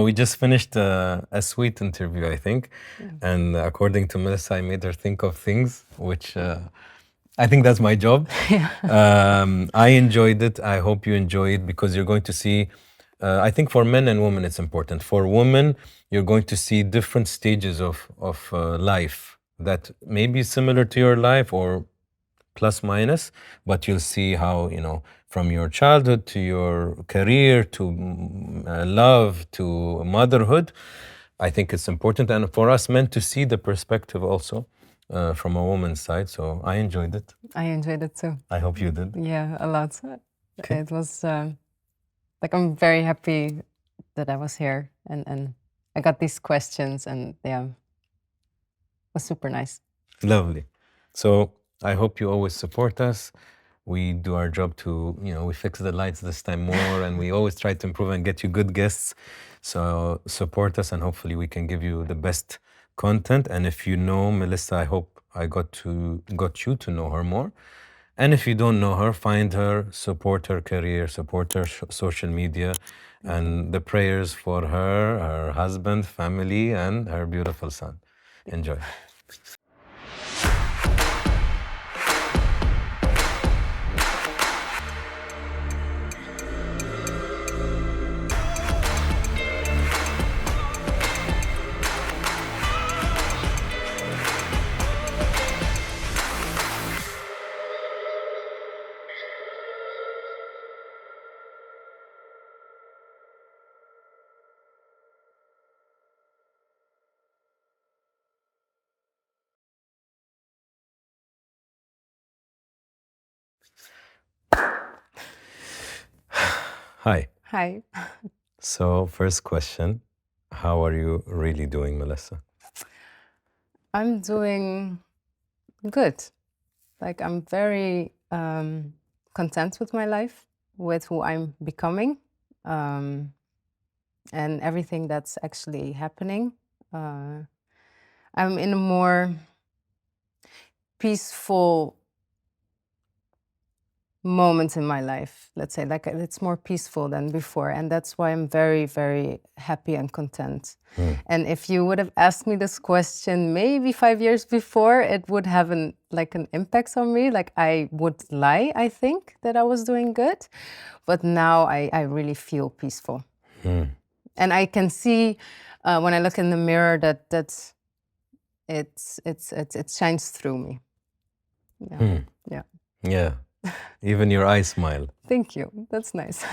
we just finished a sweet interview, I think. And according to Melisa, I made her think of things, which I think that's my job. I enjoyed it. I hope you enjoy it because you're going to see, I think for men and women it's important. For women, you're going to see different stages of life that may be similar to your life or plus minus, but you'll see how, from your childhood to your career to love to motherhood, I think it's important. And for us men to see the perspective also from a woman's side. So I enjoyed it. I enjoyed it too. I hope you did. Yeah, a lot. Okay. It was I'm very happy that I was here and I got these questions and it was super nice. Lovely. So I hope you always support us. We do our job to, we fix the lights this time more and we always try to improve and get you good guests. So support us and hopefully we can give you the best content. And if you know Melisa, I hope I got you to know her more. And if you don't know her, find her, support her career, support her social media, and the prayers for her, her husband, family, and her beautiful son. Enjoy. Hi. Hi. So first question, how are you really doing, Melisa? I'm doing good. I'm very content with my life, with who I'm becoming, and everything that's actually happening. I'm in a more peaceful moment in my life, let's say, it's more peaceful than before, and that's why I'm very, very happy and content. And if you would have asked me this question maybe 5 years before, it would have an impact on me. I would lie, I think, that I was doing good, but now I really feel peaceful. And I can see when I look in the mirror that it shines through me. Yeah. Even your eyes smile. Thank you. That's nice.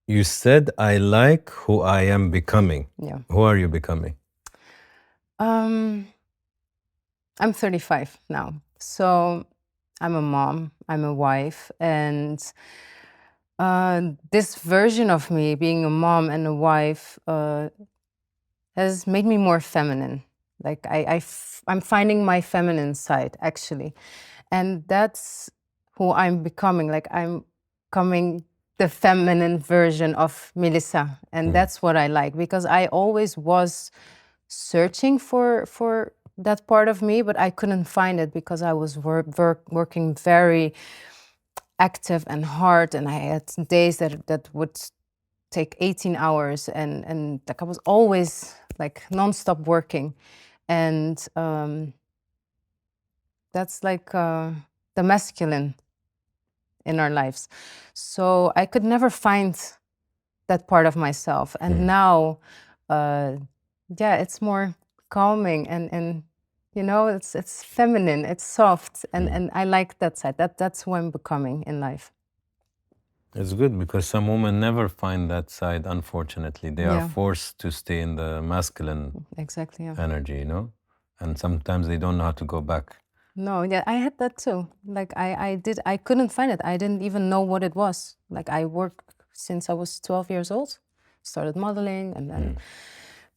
You said, I like who I am becoming. Yeah. Who are you becoming? I'm 35 now. So I'm a mom, I'm a wife, and this version of me, being a mom and a wife, has made me more feminine. I'm finding my feminine side, actually. And that's who I'm becoming. I'm becoming the feminine version of Melisa. And that's what I like, because I always was searching for that part of me, but I couldn't find it because I was working very active and hard. And I had days that would take 18 hours and I was always non-stop working. And that's the masculine in our lives. So I could never find that part of myself. And now, it's more calming and it's feminine, it's soft, and I like that side. That's who I'm becoming in life. It's good because some women never find that side, unfortunately. They are forced to stay in the masculine energy, And sometimes they don't know how to go back. No, I had that too. I couldn't find it. I didn't even know what it was. I worked since I was 12 years old, started modeling and then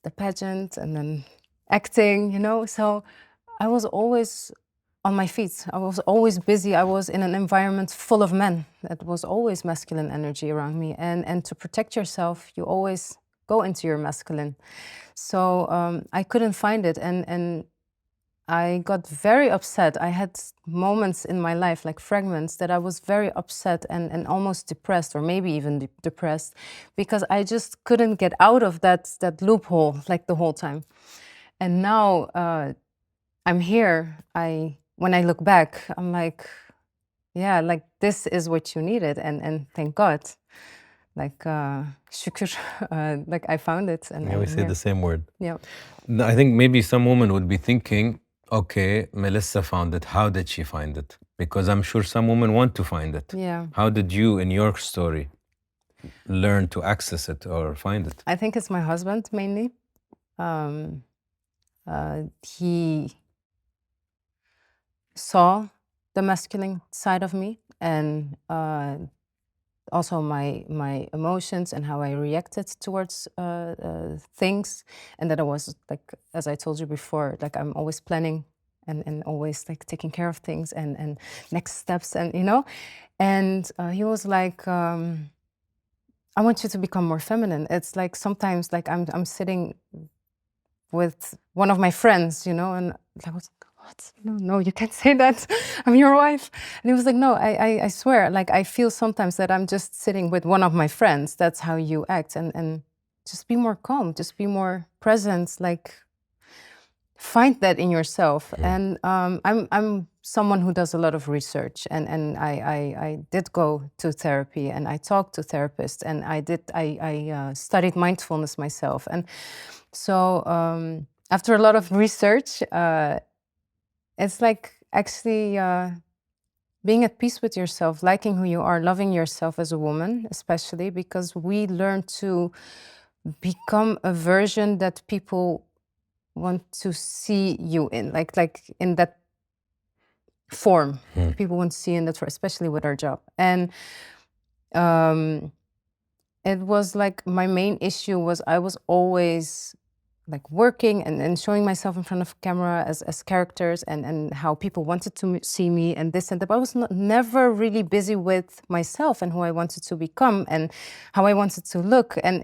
the pageant and then acting, So I was always on my feet. I was always busy. I was in an environment full of men. That was always masculine energy around me. And to protect yourself, you always go into your masculine. So I couldn't find it. And I got very upset. I had moments in my life, like fragments, that I was very upset and almost depressed, or maybe even depressed, because I just couldn't get out of that loophole like the whole time. And now I'm here. When I look back, I'm like, yeah, like this is what you needed, and thank God. Like şükür, like I found it. And Yeah, we say the same word. Yeah. I think maybe some women would be thinking, okay, Melisa found it. How did she find it? Because I'm sure some women want to find it. Yeah. How did you, in your story, learn to access it or find it? I think it's my husband mainly. He saw the masculine side of me, and also my emotions and how I reacted towards things, and that I was, like, as I told you before, like I'm always planning and always like taking care of things and next steps, and and he was like, I want you to become more feminine. It's like sometimes like I'm sitting with one of my friends, and I was like, what? No, you can't say that. I'm your wife. And he was like, no, I swear, like I feel sometimes that I'm just sitting with one of my friends. That's how you act, and just be more calm, just be more present, like find that in yourself. And I'm someone who does a lot of research, and I did go to therapy, and I talked to therapists, and I studied mindfulness myself. And so after a lot of research, it's like actually being at peace with yourself, liking who you are, loving yourself as a woman, especially because we learn to become a version that people want to see you in, like in that form. People want to see in that form, especially with our job. And it was like my main issue was I was always like working and showing myself in front of camera as characters and how people wanted to see me and this and that. But I was never really busy with myself and who I wanted to become and how I wanted to look. And,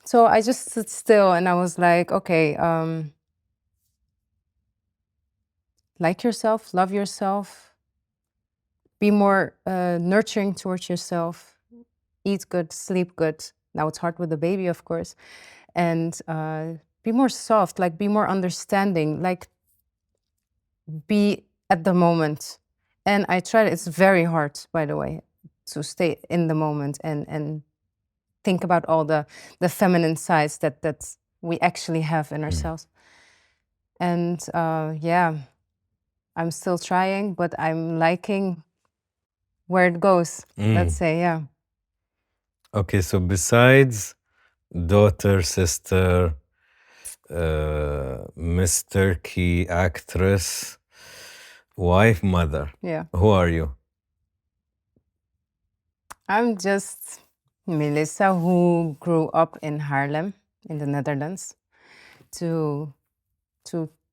so I just stood still and I was like, okay, like yourself, love yourself, be more nurturing towards yourself, eat good, sleep good. Now it's hard with the baby, of course. And be more soft, like be more understanding, like be at the moment. And I tried, it's very hard, by the way, to stay in the moment and think about all the feminine sides that we actually have in ourselves. And yeah, I'm still trying, but I'm liking where it goes, let's say, yeah. Okay, so besides daughter, sister, Miss Turkey actress, wife, mother. Yeah. Who are you? I'm just Melisa, who grew up in Haarlem, in the Netherlands, to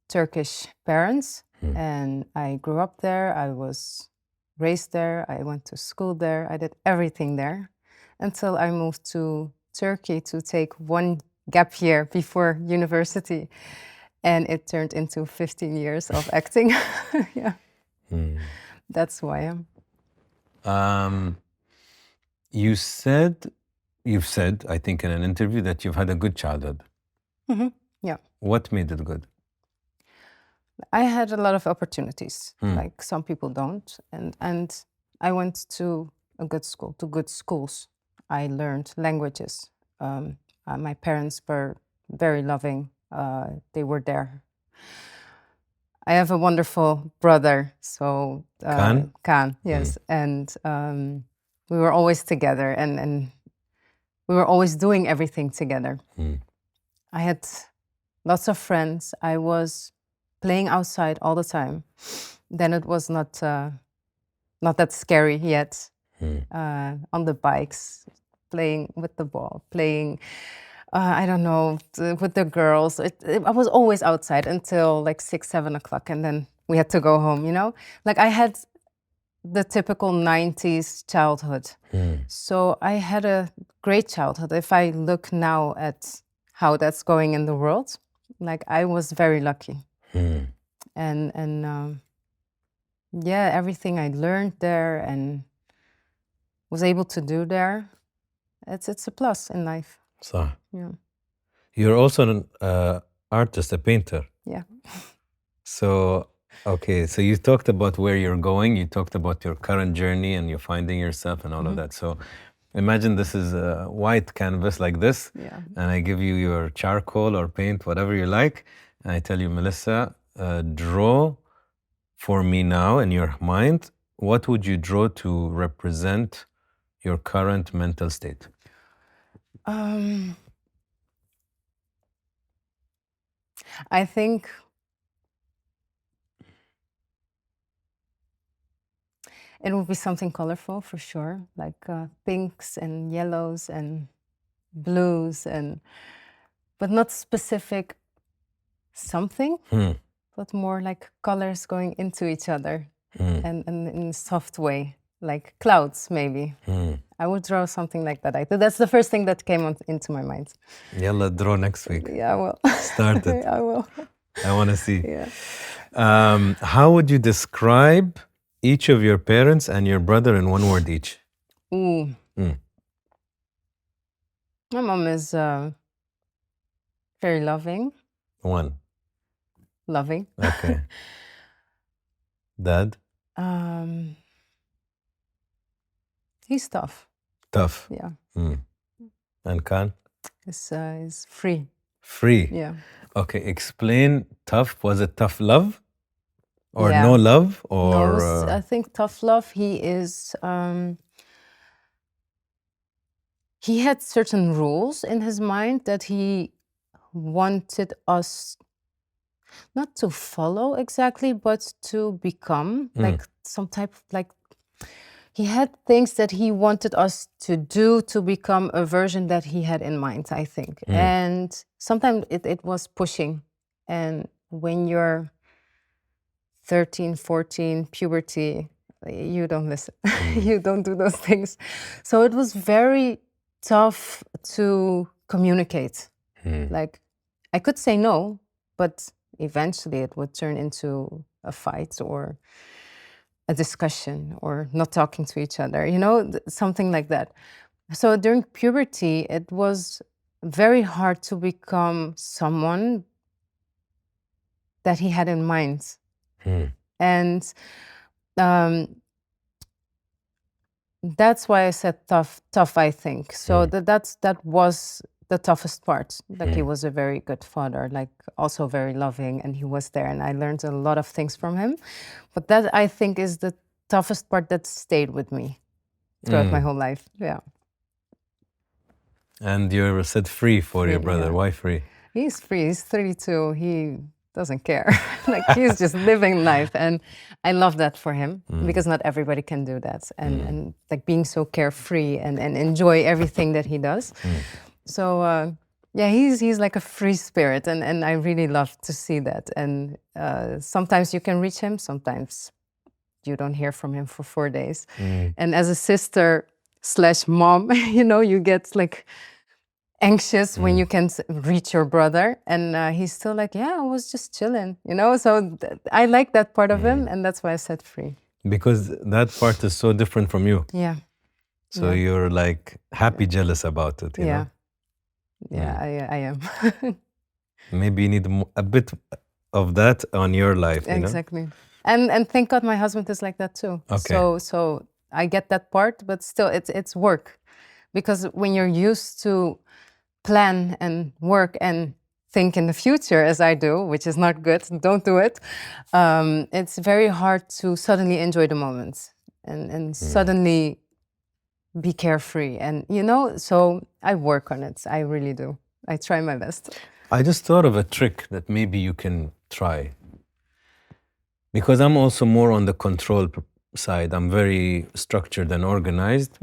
Turkish parents. And I grew up there. I was raised there. I went to school there. I did everything there until I moved to Turkey to take one gap year before university. And it turned into 15 years of acting. Yeah. That's who I am. You've said, I think in an interview, that you've had a good childhood. Yeah. What made it good? I had a lot of opportunities, like some people don't. And I went to a good school, to good schools. I learned languages. My parents were very loving. They were there. I have a wonderful brother, so Kaan, yes. And we were always together and we were always doing everything together. I had lots of friends. I was playing outside all the time. Then it was not that scary yet. On the bikes, playing with the ball, playing, I don't know, with the girls. I was always outside until like 6, 7 o'clock, and then we had to go home, Like I had the typical 90s childhood. So I had a great childhood. If I look now at how that's going in the world, like I was very lucky. and yeah, everything I learned there and was able to do there, it's a plus in life. So Yeah. you're also an artist, a painter. Yeah. So, okay, so you talked about where you're going, you talked about your current journey and you're finding yourself and all of that. So imagine this is a white canvas like this, Yeah. and I give you your charcoal or paint, whatever you like, and I tell you, Melisa, draw for me now in your mind, what would you draw to represent your current mental state? I think it would be something colorful for sure, like pinks and yellows and blues, but not specific something, but more like colors going into each other and in a soft way, like clouds maybe. I would draw something like that. That's the first thing that came into my mind. Yalla, draw next week. Yeah, I will. Start it. I will. I want to see. Yeah. How would you describe each of your parents and your brother in one word each? Ooh. My mom is very loving. One. Loving. Okay. Dad? He's tough. Tough. Yeah. And Khan? Is free. Free. Yeah. Okay, explain tough. Was it tough love? Or Yeah. no love? Or No, I think tough love, he had certain rules in his mind that he wanted us not to follow exactly, but to become like some type of like, he had things that he wanted us to do to become a version that he had in mind, I think. And sometimes it was pushing. And when you're 13, 14, puberty, you don't listen. You don't do those things. So it was very tough to communicate. Like, I could say no, but eventually it would turn into a fight or a discussion or not talking to each other, something like that. So during puberty, it was very hard to become someone that he had in mind. And that's why I said tough, I think. So that was the toughest part. Like he was a very good father, like also very loving, and he was there, and I learned a lot of things from him. But that, I think, is the toughest part that stayed with me throughout my whole life. Yeah. And you're set free for your brother. Yeah. Why free? He's free. He's 32. He doesn't care. Like he's just living life, and I love that for him because not everybody can do that, and like being so carefree and enjoy everything that he does. So yeah, he's like a free spirit, and I really love to see that. And sometimes you can reach him, sometimes you don't hear from him for 4 days. And as a sister/mom, you get like anxious when you can't reach your brother, and he's still like, yeah, I was just chilling, so I like that part of him, and that's why I said free. Because that part is so different from you. Yeah. So you're like happy jealous about it, you know? Yeah, I am. Maybe you need a bit of that on your life, Exactly. And thank God my husband is like that too. Okay. So I get that part, but still it's work. Because when you're used to plan and work and think in the future, as I do, which is not good, don't do it, it's very hard to suddenly enjoy the moments and suddenly be carefree. And, so I work on it. I really do. I try my best. I just thought of a trick that maybe you can try. Because I'm also more on the control side. I'm very structured and organized.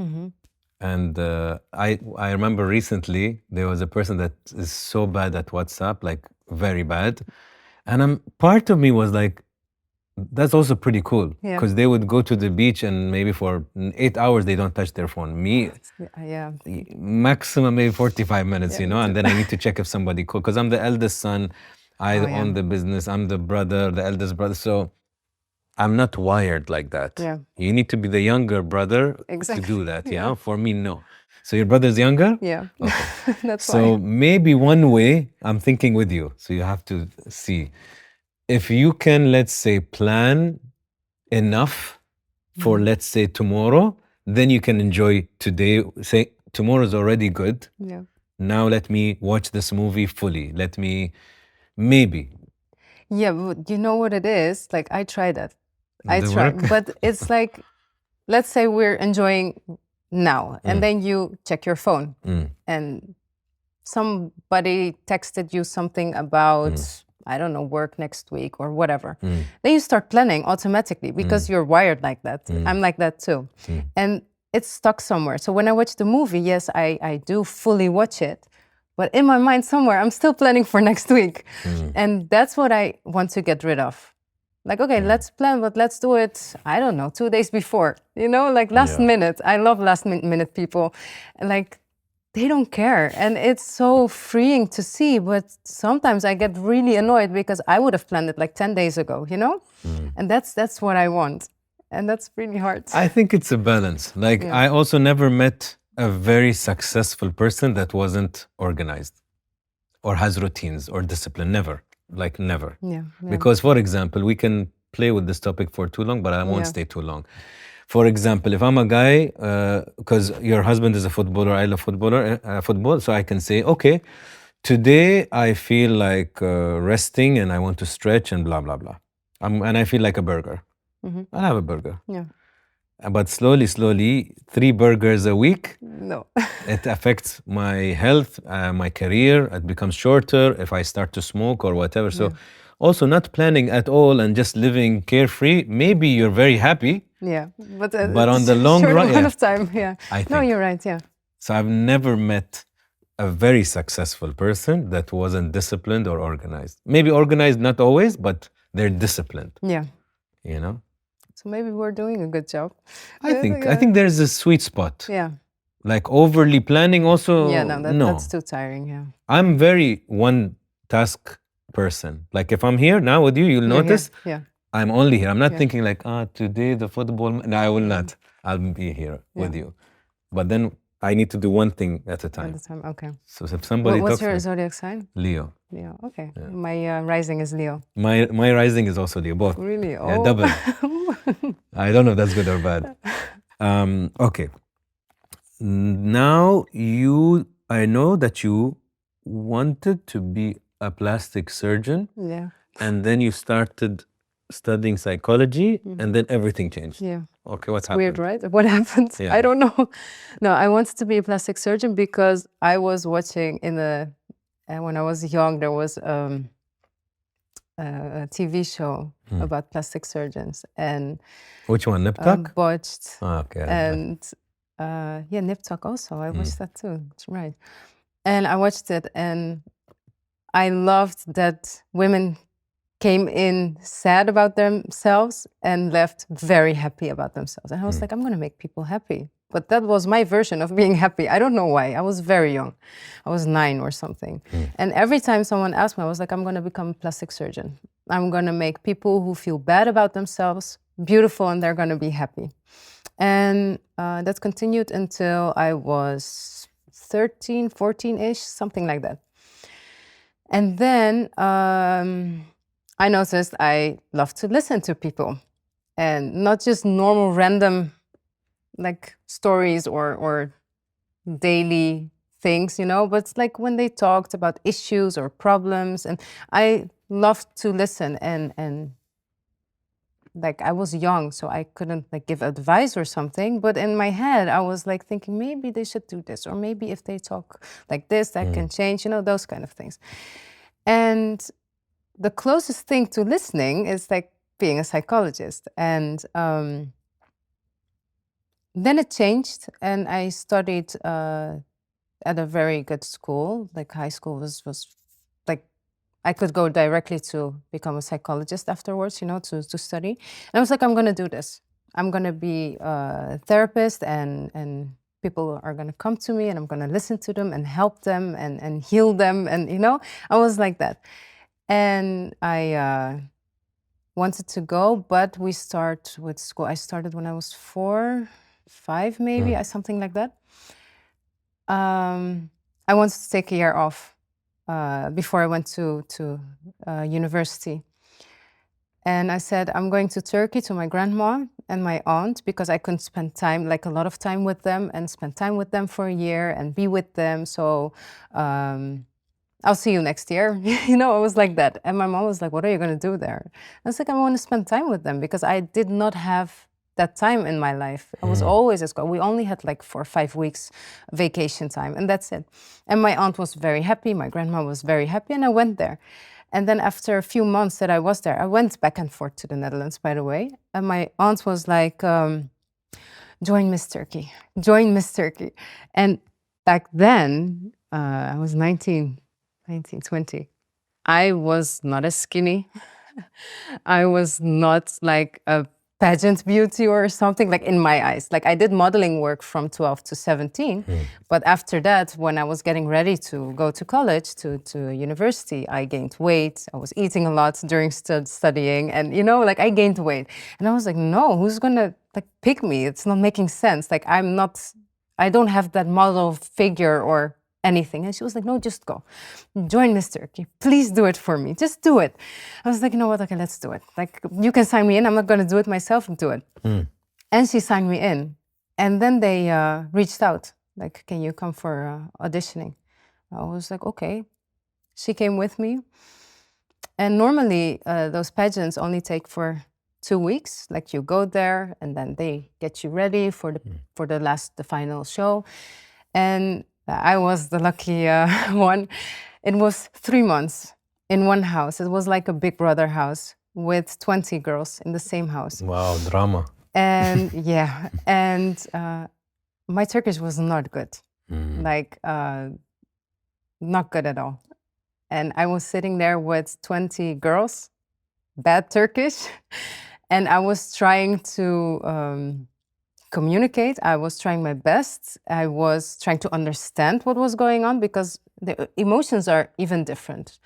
And I remember recently there was a person that is so bad at WhatsApp, like very bad. And part of me was like, that's also pretty cool. Because they would go to the beach and maybe for 8 hours they don't touch their phone. Me, maximum maybe 45 minutes, and then I need to check if somebody called. Because I'm the eldest son. I own the business. I'm the brother, the eldest brother. So I'm not wired like that. Yeah. You need to be the younger brother Exactly. to do that. Yeah. Yeah. For me, no. So your brother's younger? Yeah. Okay. That's So why. maybe one way, I'm thinking with you. So you have to see if you can, let's say, plan enough for, let's say, tomorrow, then you can enjoy today. Say tomorrow's already good. Yeah. Now let me watch this movie fully. Let me, maybe. Yeah, but you know what it is? Like, I tried that. I The tried, work? but it's like, let's say we're enjoying now, and then you check your phone, and somebody texted you something about, I don't know, work next week or whatever. Then you start planning automatically because you're wired like that. I'm like that too. And it's stuck somewhere. So when I watch the movie, yes, I do fully watch it. But in my mind somewhere, I'm still planning for next week. And that's what I want to get rid of. Like, okay, let's plan, but let's do it, I don't know, 2 days before. You know, like last minute. I love last minute people. Like, they don't care. And it's so freeing to see. But sometimes I get really annoyed because I would have planned it like 10 days ago, you know? And that's what I want. And that's really hard. I think it's a balance. Like, I also never met a very successful person that wasn't organized or has routines or discipline. Never. Like, never. Yeah. Because, for example, we can play with this topic for too long, but I won't stay too long. For example, if I'm a guy, because your husband is a footballer, I love football, so I can say, okay, today I feel like resting and I want to stretch and blah, blah, blah. And I feel like a burger. I'll have a burger. Yeah. But slowly, 3 burgers a week, No. it affects my health, my career. It becomes shorter if I start to smoke or whatever. So also not planning at all and just living carefree. Maybe you're very happy. Yeah. But on the long short run, amount of time. Yeah. I think. No, you're right. Yeah. So I've never met a very successful person that wasn't disciplined or organized. Maybe organized, not always, but they're disciplined. Yeah. You know? So maybe we're doing a good job. I think there's a sweet spot. Yeah. Like overly planning also. Yeah, that's too tiring. Yeah. I'm very one task person. Like if I'm here now with you, you'll notice I'm only here. I'm not thinking like, today the football. No, I will not. I'll be here with you. But then I need to do one thing at a time. Okay. So if somebody What's talks your like, zodiac sign? Leo. Leo. Okay. Yeah. My rising is Leo. My rising is also Leo. Both. Really? Oh. Yeah, double. I don't know if that's good or bad. Okay. Now I know that you wanted to be a plastic surgeon. Yeah. And then you started studying psychology and then everything changed. Yeah. Okay, what's happened? Weird, right? What happened? Yeah. I don't know. No, I wanted to be a plastic surgeon because I was watching when I was young, there was a TV show about plastic surgeons. And which one, Nip Tuck? Botched. Okay. And Nip Tuck also. I watched that too. That's right. And I watched it and I loved that women came in sad about themselves and left very happy about themselves. And I was like, I'm going to make people happy. But that was my version of being happy. I don't know why. I was very young. I was 9 or something. And every time someone asked me, I was like, I'm going to become a plastic surgeon. I'm going to make people who feel bad about themselves beautiful and they're going to be happy. And that continued until I was 13, 14-ish, something like that. And then I noticed I love to listen to people and not just normal random like stories or daily things, you know, but like when they talked about issues or problems. And I loved to listen and like I was young, so I couldn't like give advice or something. But in my head, I was like thinking maybe they should do this, or maybe if they talk like this, that can change, you know, those kind of things. And the closest thing to listening is like being a psychologist. And then it changed, and I studied at a very good school. Like high school was like I could go directly to become a psychologist afterwards, you know, to study. And I was like, I'm going to do this. I'm going to be a therapist, and people are going to come to me, and I'm going to listen to them and help them and heal them. And, you know, I was like that. And I wanted to go, but we start with school. I started when I was 4, 5 maybe, something like that. I wanted to take a year off before I went to university. And I said, I'm going to Turkey to my grandma and my aunt because I couldn't spend time, like a lot of time with them, and spend time with them for a year and be with them. So I'll see you next year. You know, it was like that. And my mom was like, what are you going to do there? I was like, I want to spend time with them because I did not have that time in my life. I was always at school. We only had like 4 or 5 weeks vacation time, and that's it. And my aunt was very happy. My grandma was very happy, and I went there. And then after a few months that I was there, I went back and forth to the Netherlands, by the way. And my aunt was like, join Miss Turkey, join Miss Turkey. And back then, I was 19, 20. I was not as skinny. I was not like a pageant beauty or something, like in my eyes. Like I did modeling work from 12 to 17. But after that, when I was getting ready to go to college, to university, I gained weight. I was eating a lot during studying, and you know, like I gained weight. And I was like, no, who's gonna like pick me? It's not making sense. Like I don't have that model figure or anything. And she was like, no, just go. Join Miss Turkey. Please do it for me. Just do it. I was like, you know what? Okay, let's do it. Like, you can sign me in. I'm not going to do it myself. Do it. And she signed me in. And then they reached out. Like, can you come for auditioning? I was like, okay. She came with me. And normally, those pageants only take for 2 weeks. Like, you go there, and then they get you ready for the final show. And I was the lucky one. It was 3 months in one house. It was like a Big Brother house with 20 girls in the same house. Wow, drama. And yeah, and my Turkish was not good. Like, not good at all. And I was sitting there with 20 girls, bad Turkish, and I was trying to communicate. I was trying my best. I was trying to understand what was going on because the emotions are even different.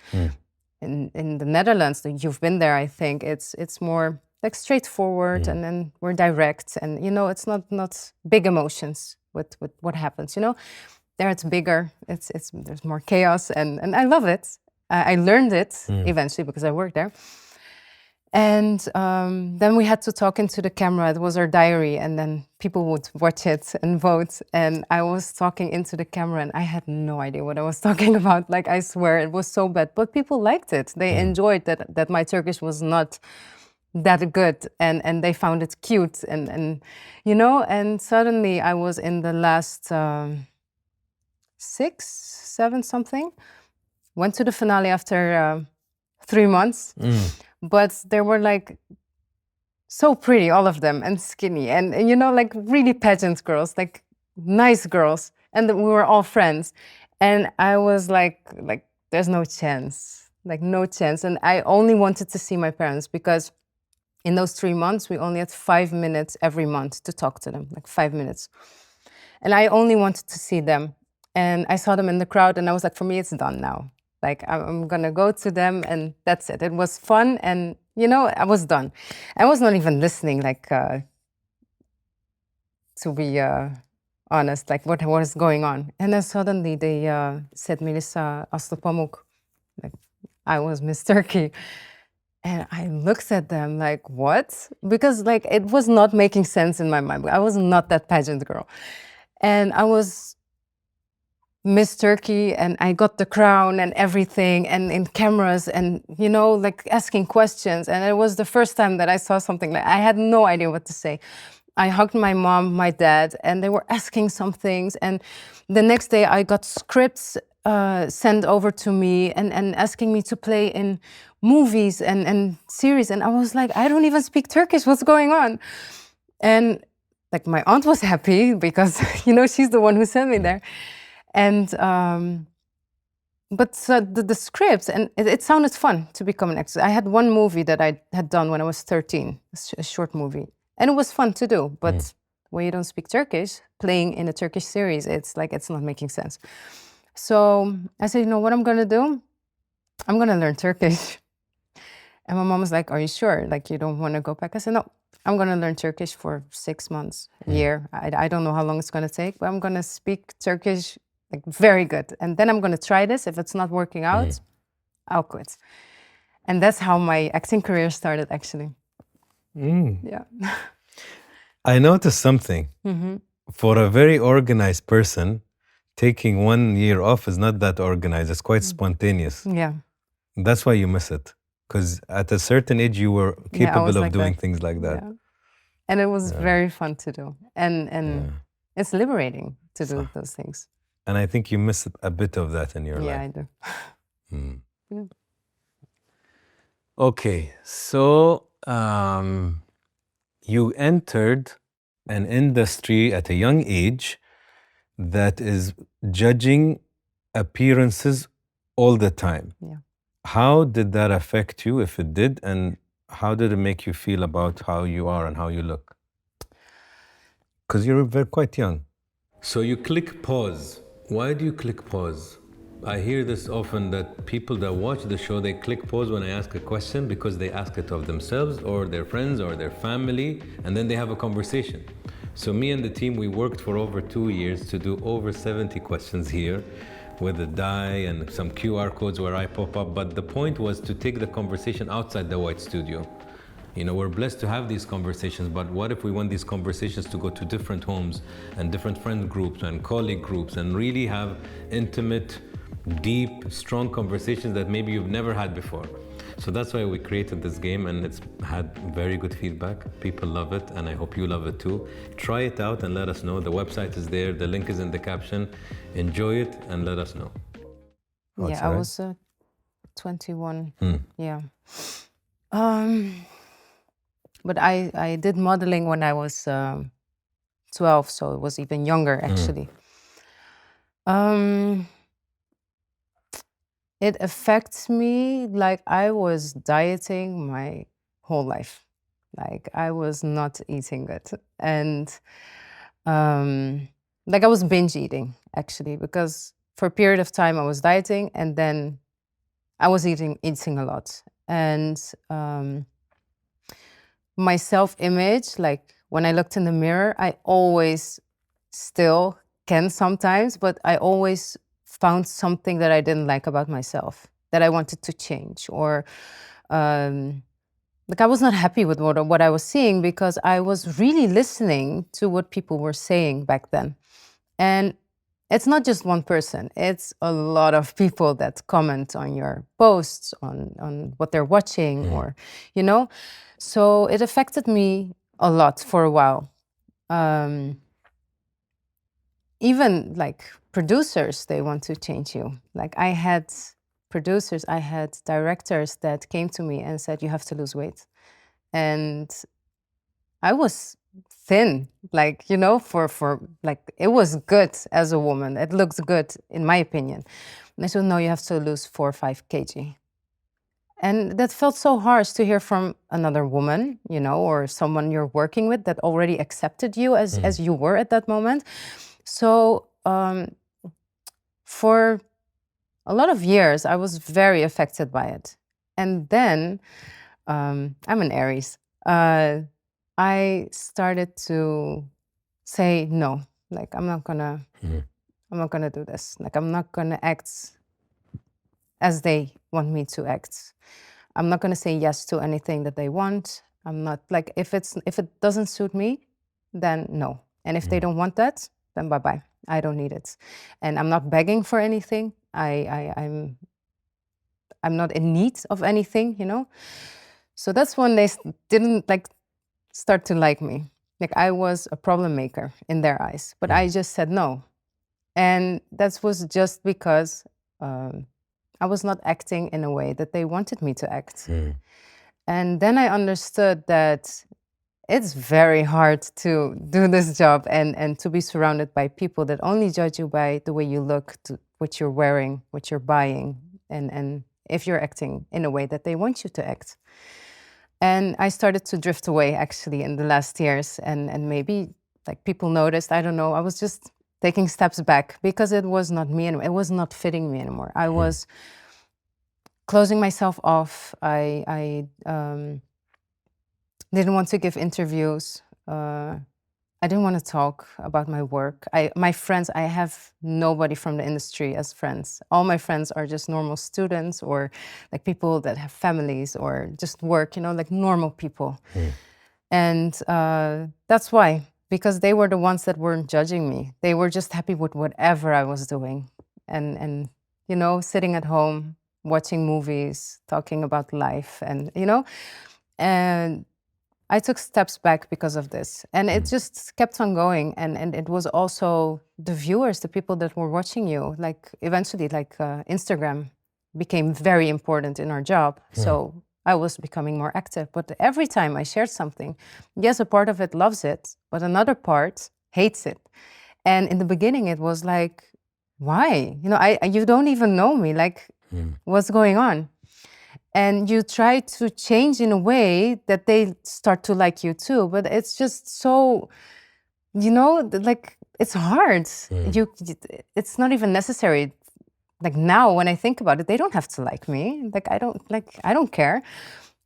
In the Netherlands, you've been there, I think, it's more like straightforward and then we're direct, and you know, it's not big emotions with what happens, you know. There it's bigger, there's more chaos, and I love it. I learned it eventually because I worked there. And then we had to talk into the camera. It was our diary, and then people would watch it and vote. And I was talking into the camera, and I had no idea what I was talking about. Like, I swear, it was so bad. But people liked it. They enjoyed that my Turkish was not that good, and they found it cute. And you know, and suddenly I was in the last 6, 7 something. Went to the finale after 3 months. But they were like so pretty, all of them, and skinny, and you know, like really pageant girls, like nice girls, and we were all friends. And I was like there's no chance, like no chance. And I only wanted to see my parents because in those 3 months we only had 5 minutes every month to talk to them, like 5 minutes. And I only wanted to see them. And I saw them in the crowd, and I was like, for me, it's done now. Like, I'm gonna go to them, and that's it. It was fun, and you know, I was done. I was not even listening, like, to be honest, like what was going on. And then suddenly they said, Melisa Aslı Pamuk, like I was Miss Turkey. And I looked at them like, what? Because like it was not making sense in my mind. I was not that pageant girl. And I was Miss Turkey, and I got the crown and everything, and in cameras, and you know, like asking questions. And it was the first time that I saw something like, I had no idea what to say. I hugged my mom, my dad, and they were asking some things. And the next day I got scripts sent over to me and asking me to play in movies and series. And I was like, I don't even speak Turkish, what's going on? And like my aunt was happy because, you know, she's the one who sent me there. And, but the scripts, and it sounded fun to become an actress. I had one movie that I had done when I was 13, a short movie. And it was fun to do, but when you don't speak Turkish, playing in a Turkish series, it's like, it's not making sense. So I said, you know what I'm gonna do? I'm going to learn Turkish. And my mom was like, are you sure? Like, you don't want to go back? I said, no, I'm going to learn Turkish for 6 months, a year. I don't know how long it's going to take, but I'm going to speak Turkish like very good. And then I'm going to try this. If it's not working out, I'll quit. And that's how my acting career started, actually. Yeah. I noticed something. For a very organized person, taking 1 year off is not that organized. It's quite spontaneous. Yeah. That's why you miss it. Because at a certain age, you were capable of doing things like that. Yeah. And it was very fun to do. And it's liberating to do those things. And I think you miss a bit of that in your life. Yeah, I do. Okay, so you entered an industry at a young age that is judging appearances all the time. Yeah. How did that affect you, if it did, and how did it make you feel about how you are and how you look? Because you're quite young. So you click pause. Why do you click pause? I hear this often, that people that watch the show, they click pause when I ask a question because they ask it of themselves or their friends or their family, and then they have a conversation. So me and the team, we worked for over 2 years to do over 70 questions here with a die and some QR codes where I pop up. But the point was to take the conversation outside the white studio. You know, we're blessed to have these conversations, but what if we want these conversations to go to different homes and different friend groups and colleague groups and really have intimate, deep, strong conversations that maybe you've never had before? So that's why we created this game, and it's had very good feedback. People love it, and I hope you love it too. Try it out and let us know. The website is there, the link is in the caption. Enjoy it and let us know. I was 21. Yeah. But I did modeling when I was 12, so it was even younger, actually. It affects me like I was dieting my whole life. Like I was not eating good. And like I was binge eating, actually, because for a period of time I was dieting and then I was eating a lot. And my self-image, like when I looked in the mirror, I always still can sometimes, but I always found something that I didn't like about myself, that I wanted to change, or like I was not happy with what I was seeing, because I was really listening to what people were saying back then. And it's not just one person, it's a lot of people that comment on your posts, on what they're watching, or, you know, so it affected me a lot for a while. Even like producers, they want to change you. Like I had producers, I had directors that came to me and said, you have to lose weight. And I was thin, like, you know, for like, it was good as a woman. It looks good, in my opinion. And they said, no, you have to lose 4 or 5 kg. And that felt so harsh to hear from another woman, you know, or someone you're working with that already accepted you as you were at that moment. So for a lot of years, I was very affected by it. And then, I'm an Aries. I started to say no, like I'm not gonna do this. Like I'm not gonna act as they want me to act. I'm not gonna say yes to anything that they want. I'm not, like, if it doesn't suit me, then no. And if they don't want that, then bye-bye. I don't need it. And I'm not begging for anything. I'm not in need of anything, you know? So that's when they didn't like start to like me. Like I was a problem maker in their eyes, but I just said no. And that was just because I was not acting in a way that they wanted me to act. And then I understood that it's very hard to do this job and to be surrounded by people that only judge you by the way you look, to what you're wearing, what you're buying, and if you're acting in a way that they want you to act. And I started to drift away, actually, in the last years. And maybe like people noticed, I don't know, I was just taking steps back because it was not me anymore. It was not fitting me anymore. I was closing myself off. I didn't want to give interviews. I didn't want to talk about my work. My friends, I have nobody from the industry as friends. All my friends are just normal students or like people that have families or just work, like normal people. And that's why, because they were the ones that weren't judging me. They were just happy with whatever I was doing. And sitting at home, watching movies, talking about life and I took steps back because of this, and it just kept on going. And it was also the viewers, the people that were watching you. Like eventually, Instagram became very important in our job. So I was becoming more active. But every time I shared something, yes, a part of it loves it, but another part hates it. And in the beginning, it was like, why? You don't even know me. Like, what's going on? And you try to change in a way that they start to like you too, but it's just so, like it's hard. It's not even necessary. Like now, when I think about it, they don't have to like me. I don't care.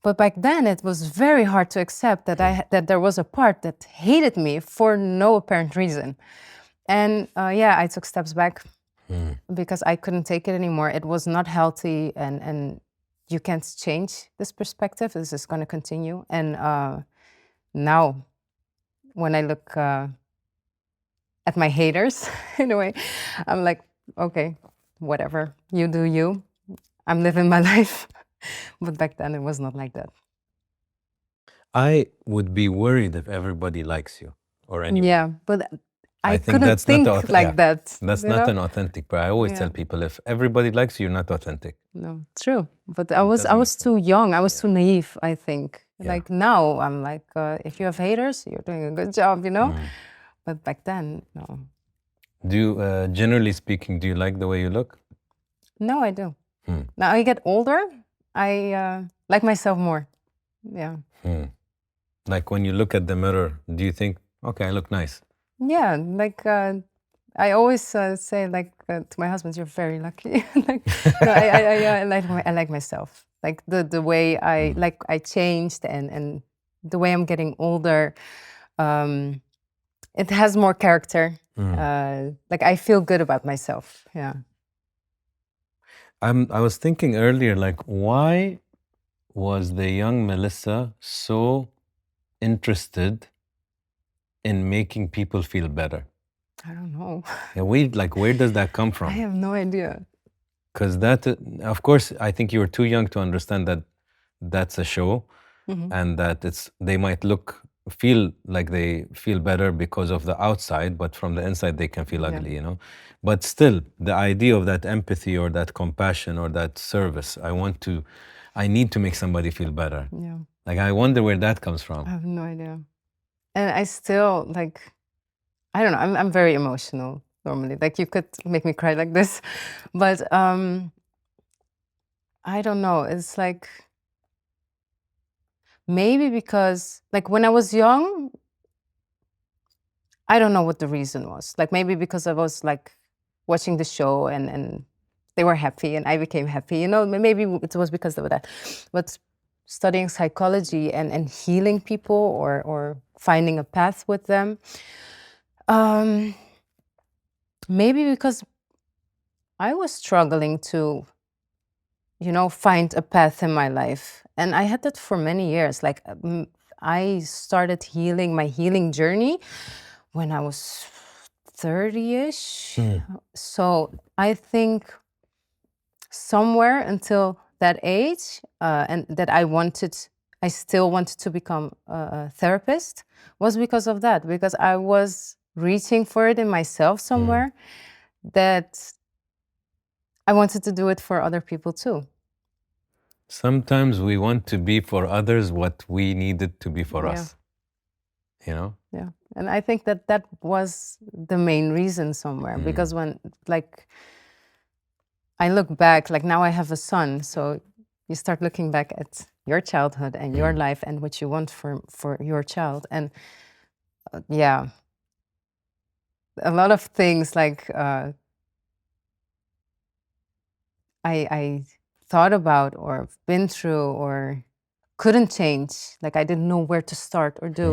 But back then, it was very hard to accept that that there was a part that hated me for no apparent reason. And I took steps back because I couldn't take it anymore. It was not healthy, and you can't change this perspective. This is going to continue. And now, when I look at my haters, in a way, I'm like, okay, whatever, you do you. I'm living my life. But back then, it was not like that. I would be worried if everybody likes you or anyone. Yeah, but I think couldn't that's not think like that. That's not an authentic. But I always tell people, if everybody likes you, you're not authentic. No, true. But I was too young. I was too naive, I think. Like now, I'm like, if you have haters, you're doing a good job, But back then, no. Do you, generally speaking, do you like the way you look? No, I do. Now I get older, I like myself more. Yeah. Like when you look at the mirror, do you think, okay, I look nice? Yeah, like I always say, like to my husband, "You're very lucky." Like, no, I like myself. Like the way I changed and the way I'm getting older. It has more character. Like I feel good about myself. Yeah. I was thinking earlier, like, why was the young Melisa so interested in making people feel better? I don't know. Yeah, where does that come from? I have no idea. Because that, of course, I think you were too young to understand that that's a show, and that they might feel like they feel better because of the outside, but from the inside they can feel ugly, But still, the idea of that empathy or that compassion or that service, I need to make somebody feel better. Yeah. Like, I wonder where that comes from. I have no idea. And I still I don't know, I'm very emotional normally. Like you could make me cry like this. But I don't know. It's like maybe because like when I was young, I don't know what the reason was. Like maybe because I was like watching the show and they were happy and I became happy. Maybe it was because of that. But studying psychology and healing people or finding a path with them, maybe because I was struggling to, find a path in my life. And I had that for many years. Like I started my healing journey when I was 30-ish. So I think somewhere until that age, and that I still wanted to become a therapist, was because of that, because I was reaching for it in myself somewhere, that I wanted to do it for other people too. Sometimes we want to be for others what we needed to be for us. Yeah. And I think that was the main reason somewhere, because when I look back, like now I have a son, so you start looking back at your childhood and your life and what you want for your child. And a lot of things like I thought about or been through or couldn't change. Like I didn't know where to start or do.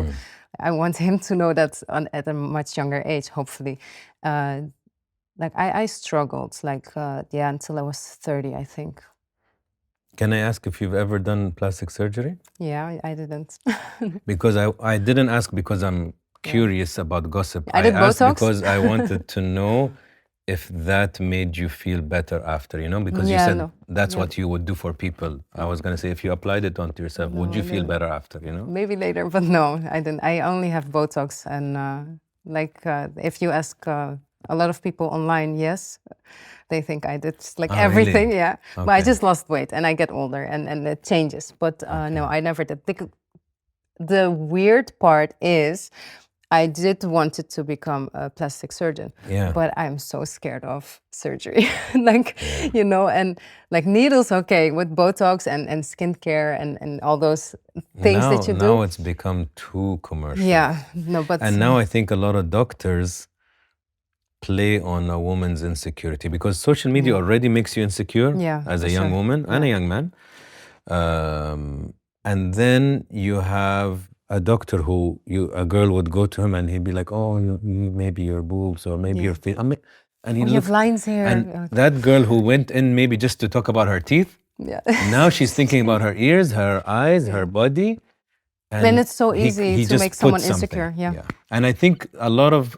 I want him to know that at a much younger age, hopefully. Like I struggled until I was 30, I think. Can I ask if you've ever done plastic surgery? Yeah, I didn't. Because I didn't ask because I'm curious about gossip. I did asked Botox. because I wanted to know if that made you feel better after, because you said that's what you would do for people. I was going to say, if you applied it onto yourself, would you feel better after, Maybe later, but no, I didn't. I only have Botox. And if you ask a lot of people online, yes, they think I did everything. Really? Yeah. Okay. But I just lost weight and I get older and it changes. But no, I never did. The weird part is I did wanted to become a plastic surgeon, but I'm so scared of surgery. And like needles, okay, with Botox and skincare and all those things that you do. Now it's become too commercial. Yeah, no, but... And now I think a lot of doctors play on a woman's insecurity because social media already makes you insecure as a young woman and a young man. And then you have a doctor a girl would go to him and he'd be like, oh, maybe your boobs or maybe your feet. And you have lines here. And that girl who went in maybe just to talk about her teeth, now she's thinking about her ears, her eyes, her body. And then it's so easy to make someone insecure. Yeah. And I think a lot of,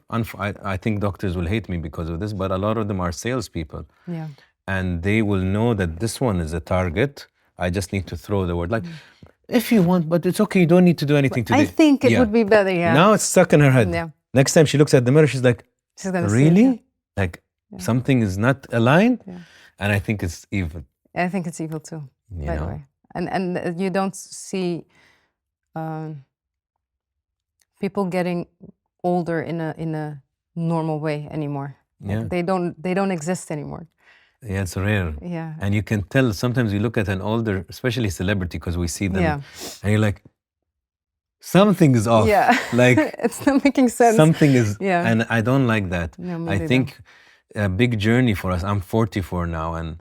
I think doctors will hate me because of this, but a lot of them are salespeople. Yeah. And they will know that this one is a target. I just need to throw the word. Like, if you want, but it's okay, you don't need to do anything today. I think it would be better, Now it's stuck in her head. Yeah. Next time she looks at the mirror, she's like, really? Like, something is not aligned? Yeah. And I think it's evil. I think it's evil too, by the way. And you don't see people getting older in a normal way anymore. Yeah. They don't exist anymore. Yeah, it's rare. Yeah. And you can tell, sometimes you look at an older, especially celebrity, because we see them, and you're like, something is off. Yeah. Like, it's not making sense. Something is, and I don't like that. No, I think a big journey for us, I'm 44 now, and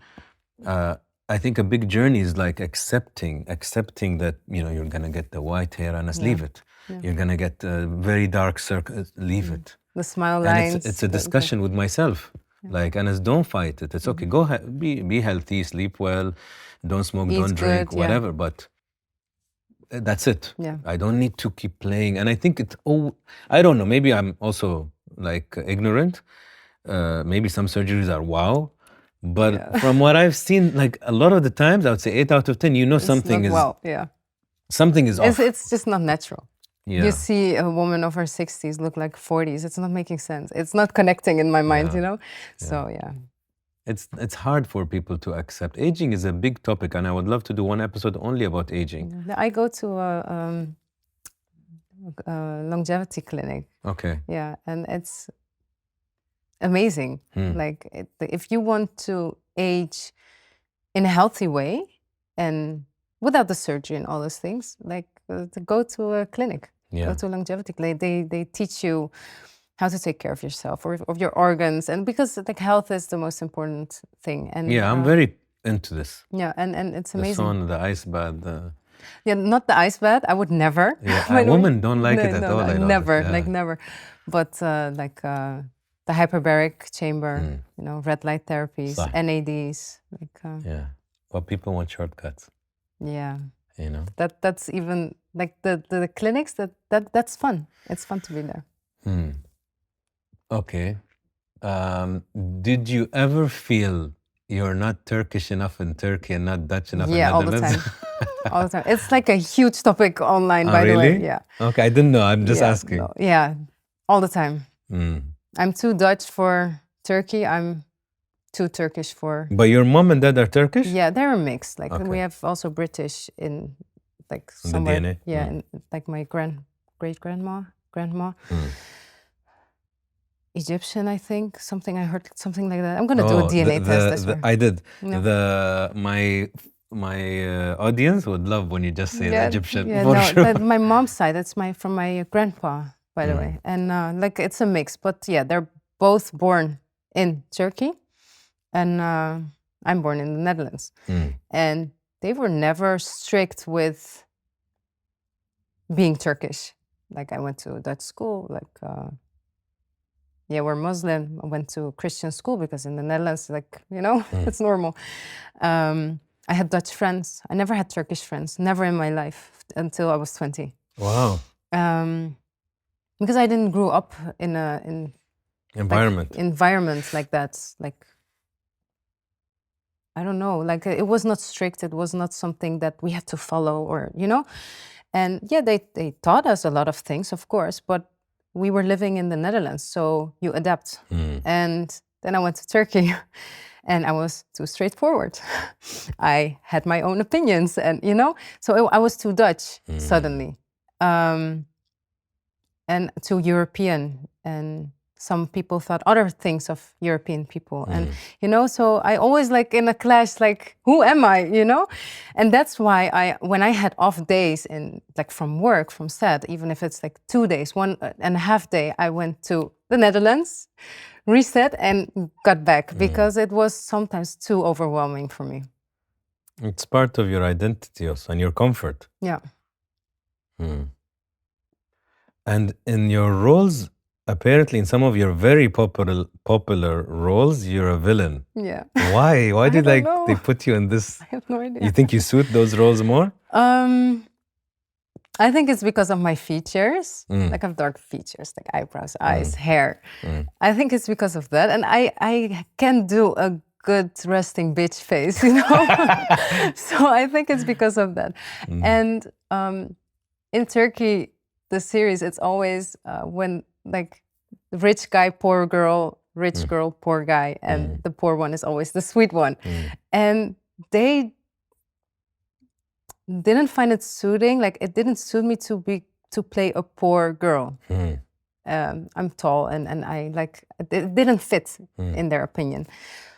I think a big journey is like accepting that, you're going to get the white hair and just leave it. Yeah. You're going to get very dark circles, leave it. The smile lines. And it's a discussion with myself. Like, Anas, don't fight it. It's okay. Go be healthy, sleep well, don't smoke, don't drink, whatever. But that's it. Yeah. I don't need to keep playing. And I think I don't know. Maybe I'm also like ignorant. Maybe some surgeries are wow. But from what I've seen, like a lot of the times, I would say 8 out of 10, something is something is off. It's just not natural. Yeah. You see a woman of her 60s look like 40s. It's not making sense. It's not connecting in my mind, So it's hard for people to accept. Aging is a big topic, and I would love to do one episode only about aging. I go to a longevity clinic. Okay. Yeah, and it's amazing. Like if you want to age in a healthy way and without the surgery and all those things, like to go to a clinic, go to a longevity clinic. They teach you how to take care of yourself or of your organs, and because like health is the most important thing. And I'm very into this. Yeah, and it's amazing. The sauna, the ice bath. Yeah, not the ice bath. I would never. Yeah, women don't like it at all. I never, never. But the hyperbaric chamber, red light therapies, NADs. Well, people want shortcuts. Yeah. That's even like the clinics that's fun. It's fun to be there. Okay. Did you ever feel you're not Turkish enough in Turkey and not Dutch enough in Netherlands? All the time. All the time. It's like a huge topic online, by the way. Yeah. Okay, I didn't know. I'm just asking. No, all the time. I'm too Dutch for Turkey. I'm too Turkish for... But your mom and dad are Turkish? Yeah, they're a mix. Like we have also British in like somewhere. In the DNA? Yeah, and like my great-grandma, Egyptian, I think. I heard something like that. I'm gonna do a DNA test. I did. My audience would love when you just say Egyptian. Yeah, sure. My mom's side. That's from my grandpa, by the way, and like it's a mix. But they're both born in Turkey. And I'm born in the Netherlands. And they were never strict with being Turkish. Like, I went to a Dutch school, like, we're Muslim. I went to a Christian school because in the Netherlands, like, it's normal. I had Dutch friends. I never had Turkish friends, never in my life until I was 20. Wow. Because I didn't grow up in environment like that. Like, I don't know, like it was not strict. It was not something that we had to follow or, And yeah, they taught us a lot of things, of course, but we were living in the Netherlands, so you adapt. And then I went to Turkey and I was too straightforward. I had my own opinions and, so I was too Dutch suddenly. And too European, and some people thought other things of European people. And, so I always like in a clash, like, who am I, And that's why when I had off days in like from work, from set, even if it's like 2 days, 1.5 days, I went to the Netherlands, reset and got back because it was sometimes too overwhelming for me. It's part of your identity also and your comfort. Yeah. And in your roles, apparently in some of your very popular roles, you're a villain. Yeah. Why? Why did they put you in this? I have no idea. You think you suit those roles more? I think it's because of my features. Like I have dark features, like eyebrows, eyes, hair. I think it's because of that. And I can do a good resting bitch face, So I think it's because of that. And in Turkey, the series, it's always when like rich guy, poor girl, rich girl, poor guy, and the poor one is always the sweet one. And they didn't find it suiting, like it didn't suit me to play a poor girl. I'm tall and I like, it didn't fit in their opinion.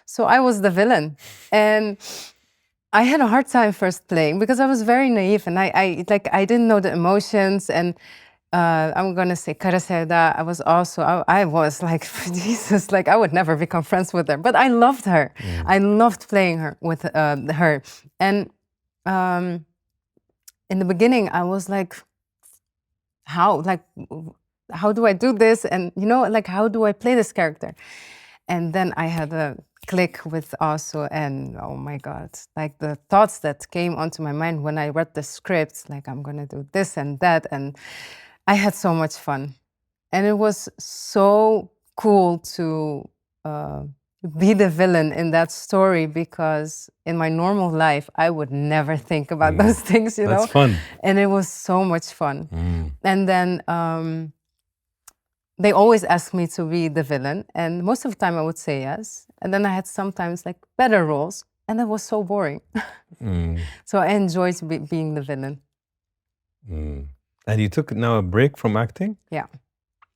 So I was the villain. And I had a hard time first playing because I was very naive and I didn't know the emotions. And I'm gonna say Kara Sevda, I was like, Jesus, like I would never become friends with her. But I loved her. I loved playing her with her. And in the beginning, I was like, how do I do this? And like, how do I play this character? And then I had a click with Asu, and oh my God, like the thoughts that came onto my mind when I read the script, like I'm gonna do this and that, and I had so much fun. And it was so cool to be the villain in that story, because in my normal life, I would never think about those things, That's fun. And it was so much fun. And then they always asked me to be the villain, and most of the time I would say yes. And then I had sometimes like better roles, and it was so boring. So I enjoyed being the villain. And you took now a break from acting? Yeah.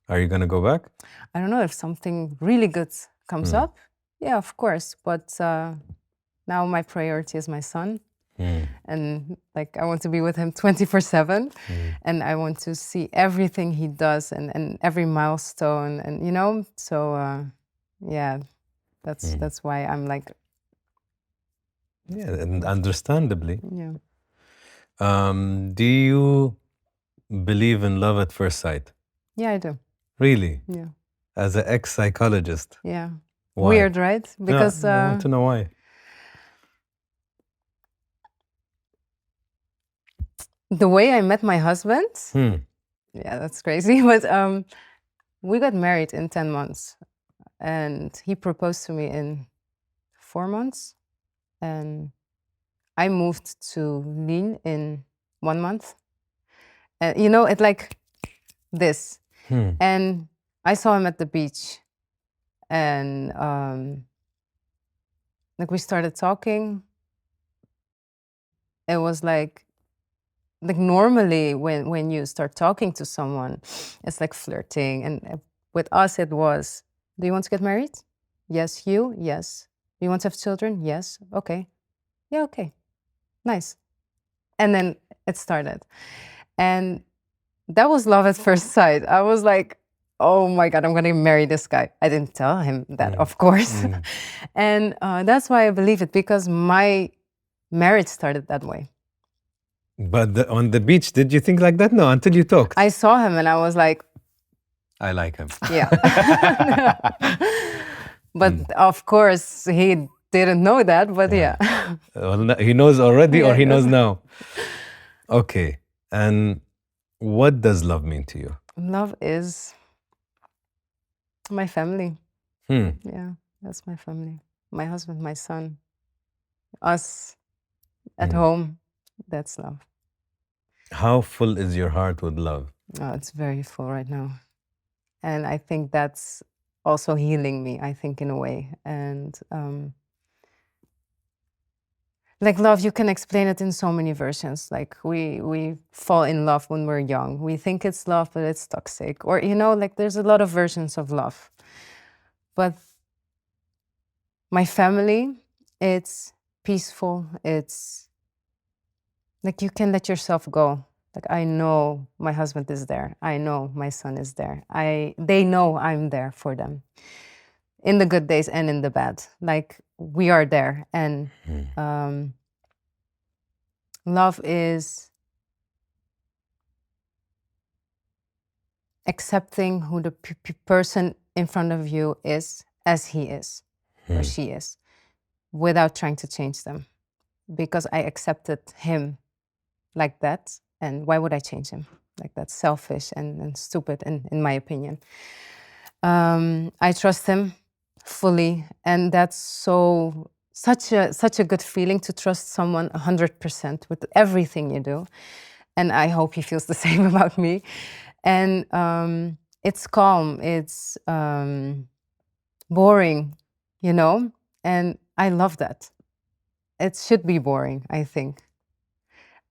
Are you gonna go back? I don't know, if something really good comes up. Yeah, of course. But now my priority is my son. And like I want to be with him 24/7, and I want to see everything he does and every milestone, and so yeah, that's why I'm like, yeah, and understandably. Yeah. Do you believe in love at first sight? Yeah, I do. Really? Yeah. As an ex-psychologist? Yeah. Why? Weird, right? Because I want to know why. The way I met my husband, yeah, that's crazy. But we got married in 10 months, and he proposed to me in 4 months, and I moved to Lille in 1 month. And it like this. And I saw him at the beach, and like we started talking. It was like normally when you start talking to someone, it's like flirting. And with us, it was, do you want to get married? Yes. You? Yes. Do you want to have children? Yes. Okay. Yeah, okay. Nice. And then it started. And that was love at first sight. I was like, oh my God, I'm going to marry this guy. I didn't tell him that, of course. And that's why I believe it, because my marriage started that way. But on the beach, did you think like that? No, until you talked. I saw him and I was like, I like him. yeah. But of course, he didn't know that, but yeah. Well, he knows already, or Yeah, he knows yes. now. Okay. And what does love mean to you? Love is my family. Yeah, that's my family. My husband, my son, us at home. That's love. How full is your heart with love? Oh, it's very full right now. And I think that's also healing me, I think, in a way. And like love, you can explain it in so many versions. Like we fall in love when we're young. We think it's love, but it's toxic. Or, you know, like there's a lot of versions of love. But my family, it's peaceful. It's like you can let yourself go. Like I know my husband is there. I know my son is there. They know I'm there for them. In the good days and in the bad. Like we are there. And love is accepting who the person in front of you is as he is or she is, without trying to change them. Because I accepted him like that, and why would I change him? Like that's selfish and stupid in my opinion. I trust him fully, and that's such a good feeling to trust someone 100% with everything you do. And I hope he feels the same about me. And it's calm, it's boring, you know, and I love that. It should be boring, I think.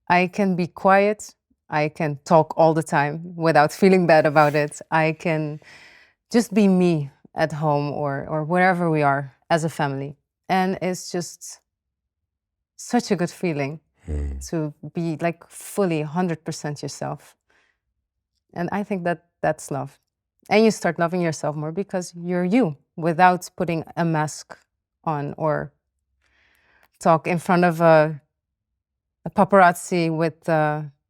I can be quiet, I can talk all the time without feeling bad about it. I can just be me at home or wherever we are as a family. And it's just such a good feeling to be like fully 100% yourself. And I think that that's love. And you start loving yourself more because you're you, without putting a mask on or talk in front of a paparazzi with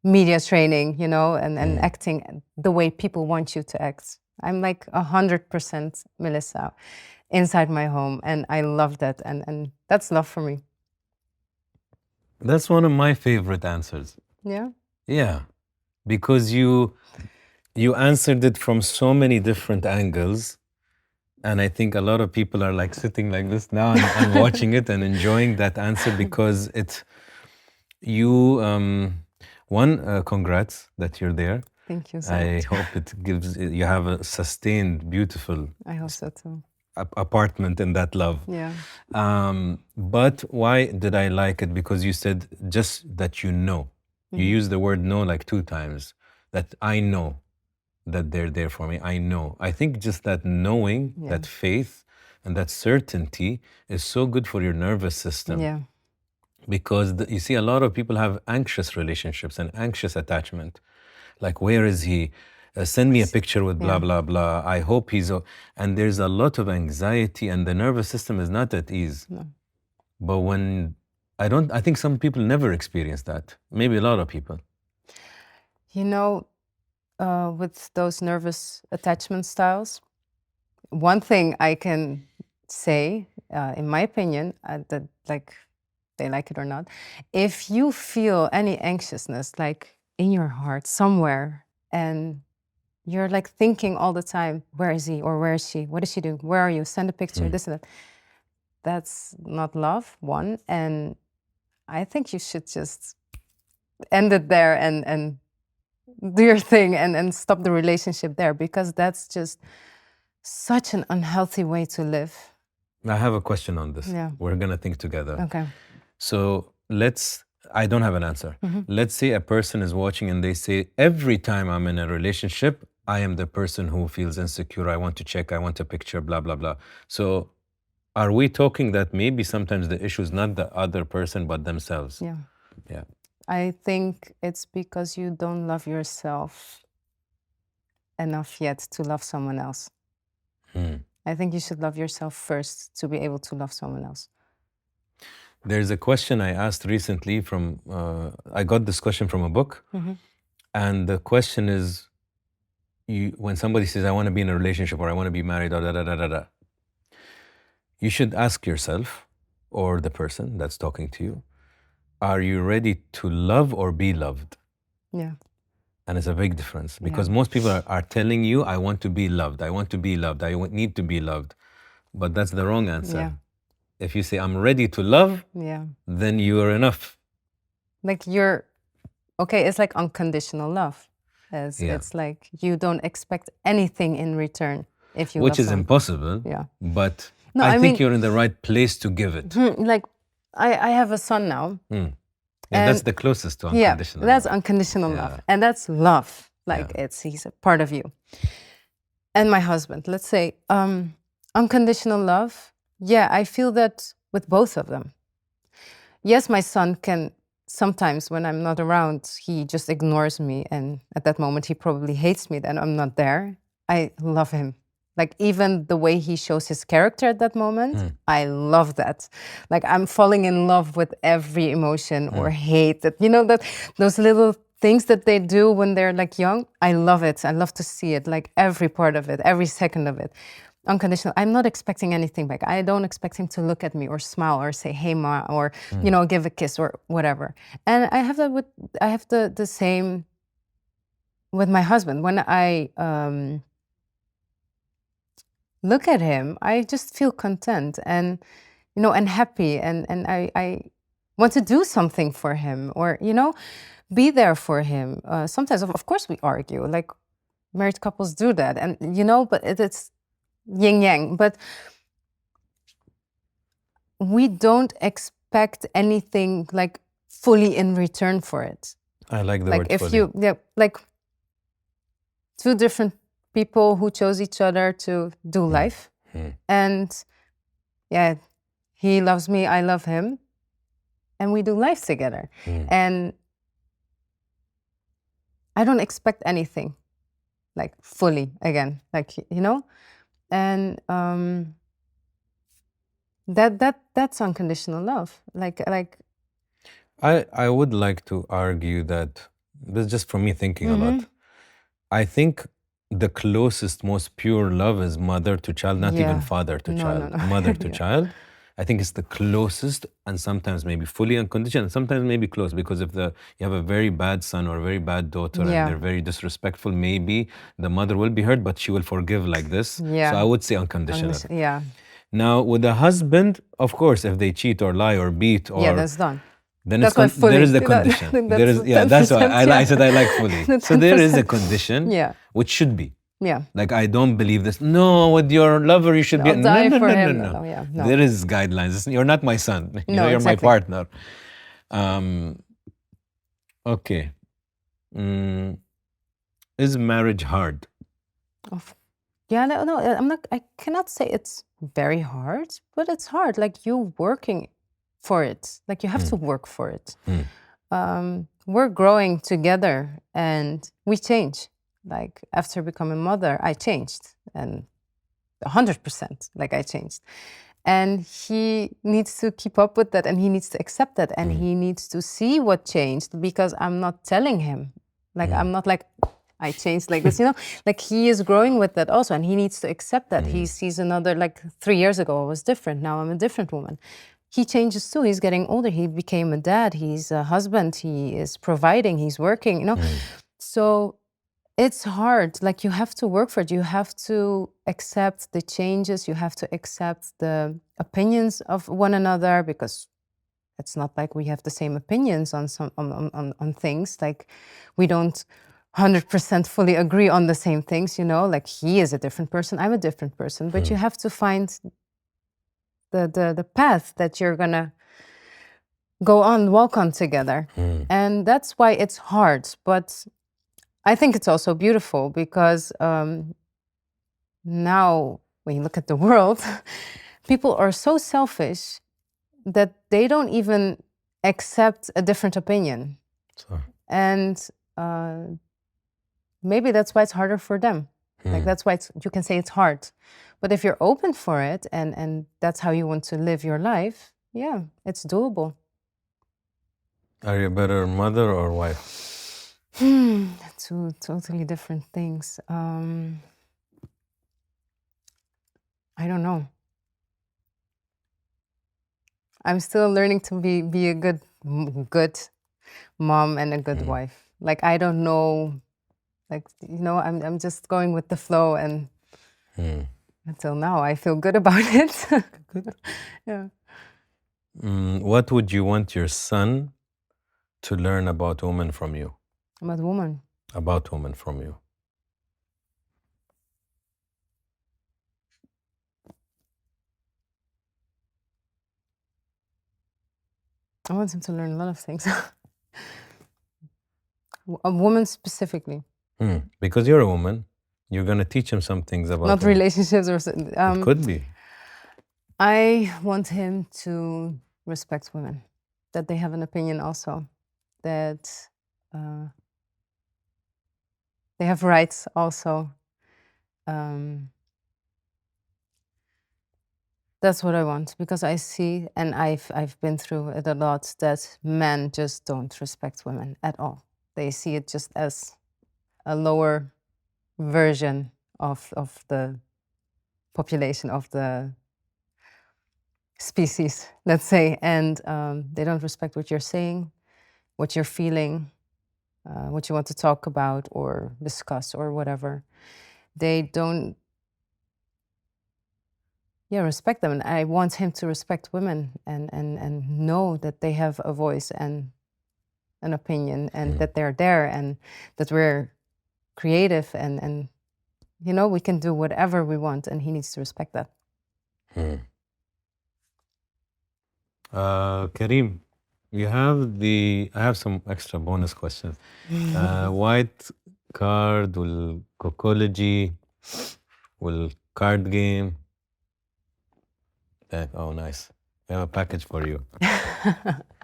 media training, you know, and acting the way people want you to act. I'm like 100% Melisa inside my home, and I love that, and that's love for me. That's one of my favorite answers. Yeah? Yeah, because you answered it from so many different angles, and I think a lot of people are like sitting like this now and watching it and enjoying that answer, because congrats that you're there. Thank you so I much. hope it gives you have a sustained, beautiful I hope so too. apartment in that love. Yeah. But why did I like it? Because you said just that you know. You used the word know like 2 times. That I know that they're there for me. I know. I think just that knowing, that faith, and that certainty is so good for your nervous system. Yeah. Because you see, a lot of people have anxious relationships and anxious attachment. Like, where is he? Send me a picture with blah, blah, blah. I hope he's... And there's a lot of anxiety, and the nervous system is not at ease. No. But when... I think some people never experience that. Maybe a lot of people. You know, with those nervous attachment styles, one thing I can say, in my opinion, that like they like it or not, if you feel any anxiousness, like in your heart somewhere, and you're like thinking all the time, where is he or where is she? What is she doing? Where are you? Send a picture, this and that. That's not love, one. And I think you should just end it there and do your thing and stop the relationship there, because that's just such an unhealthy way to live. I have a question on this. Yeah. We're going to think together. Okay. So I don't have an answer. Let's say a person is watching and they say, every time I'm in a relationship, I am the person who feels insecure. I want to check, I want a picture, blah, blah, blah. So are we talking that maybe sometimes the issue is not the other person, but themselves? Yeah. Yeah. I think it's because you don't love yourself enough yet to love someone else. I think you should love yourself first to be able to love someone else. There's a question I asked recently from, I got this question from a book. And the question is, when somebody says, I want to be in a relationship or I want to be married or da-da-da-da-da, you should ask yourself, or the person that's talking to you, are you ready to love or be loved? Yeah. And it's a big difference because most people are telling you, I want to be loved, I want to be loved, I need to be loved. But that's the wrong answer. Yeah. If you say, I'm ready to love, then you are enough. Like it's like unconditional love. It's like you don't expect anything in return if you Which love is someone. Impossible, but No, I think mean, you're in the right place to give it. Like, I have a son now. Yeah, that's the closest to unconditional that's love. Unconditional love. And that's love. Like, he's a part of you. And my husband, let's say, unconditional love, I feel that with both of them. Yes, my son can, sometimes when I'm not around, he just ignores me. And at that moment, he probably hates me that I'm not there. I love him. Like, even the way he shows his character at that moment, I love that. Like, I'm falling in love with every emotion or hate that, that those little things that they do when they're like young. I love it. I love to see it, like every part of it, every second of it. Unconditional. I'm not expecting anything back. I don't expect him to look at me or smile or say, hey, ma, or, give a kiss or whatever. And I have that I have the same with my husband. When I, look at him, I just feel content and, and happy. And I want to do something for him or, be there for him. Sometimes, of course, we argue. Like, married couples do that. And, but it's yin yang. But we don't expect anything, like, fully in return for it. I like the word fully. If you, like, two different people who chose each other to do life. And he loves me, I love him, and we do life together. And I don't expect anything, like, fully again, like, and that's unconditional love. Like I would like to argue that, this is just from me thinking a lot. I think the closest, most pure love is mother to child, not even father to child. No. Mother to child. I think it's the closest, and sometimes maybe fully unconditional, and sometimes maybe close, because if you have a very bad son or a very bad daughter and they're very disrespectful, maybe the mother will be hurt, but she will forgive like this. So I would say unconditional. Now, with a husband, of course, if they cheat or lie or beat or... that's done. Then there is the condition. That's why I said I like fully. So there is a condition, which should be. Like, I don't believe this. No, with your lover you should be. I'll die for him. No. There is guidelines. You're not my son. You're my partner. Okay. Is marriage hard? No. I cannot say it's very hard, but it's hard. Like, you working for it. Like, you have to work for it. We're growing together and we change. Like, after becoming mother, I changed, and 100%, like, I changed. And he needs to keep up with that, and he needs to accept that, and he needs to see what changed, because I'm not telling him. Like, I'm not like, I changed like this, Like, he is growing with that also, and he needs to accept that. He sees another, like, 3 years ago I was different, now I'm a different woman. He changes too, he's getting older, he became a dad, he's a husband, he is providing, he's working, So it's hard. Like, you have to work for it. You have to accept the changes. You have to accept the opinions of one another, because it's not like we have the same opinions on on things. Like, we don't 100% fully agree on the same things, Like, he is a different person, I'm a different person. But you have to find the path that you're gonna walk on together. And that's why it's hard. But I think it's also beautiful, because now when you look at the world, people are so selfish that they don't even accept a different opinion. And maybe that's why it's harder for them. Like that's why you can say it's hard. But if you're open for it and that's how you want to live your life, yeah, it's doable. Are you a better mother or wife? Two totally different things. I don't know. I'm still learning to be a good mom and a good wife. Like I don't know, like I'm just going with the flow, and until now I feel good about it. Good. Yeah. What would you want your son to learn about women from you? About women. About women from you. I want him to learn a lot of things. A woman specifically. Because you're a woman, you're going to teach him some things about Not women. relationships or It could be. I want him to respect women, that they have an opinion also, that they have rights also. That's what I want, because I see, and I've been through it a lot, that men just don't respect women at all. They see it just as a lower version of the population, of the species, let's say, and they don't respect what you're saying, what you're feeling, what you want to talk about or discuss or whatever. They don't respect them. And I want him to respect women and know that they have a voice and an opinion, and that they're there, and that we're creative, and we can do whatever we want, and he needs to respect that. Karim, I have some extra bonus questions. White card, will Kokology, will card game. Oh, nice. I have a package for you.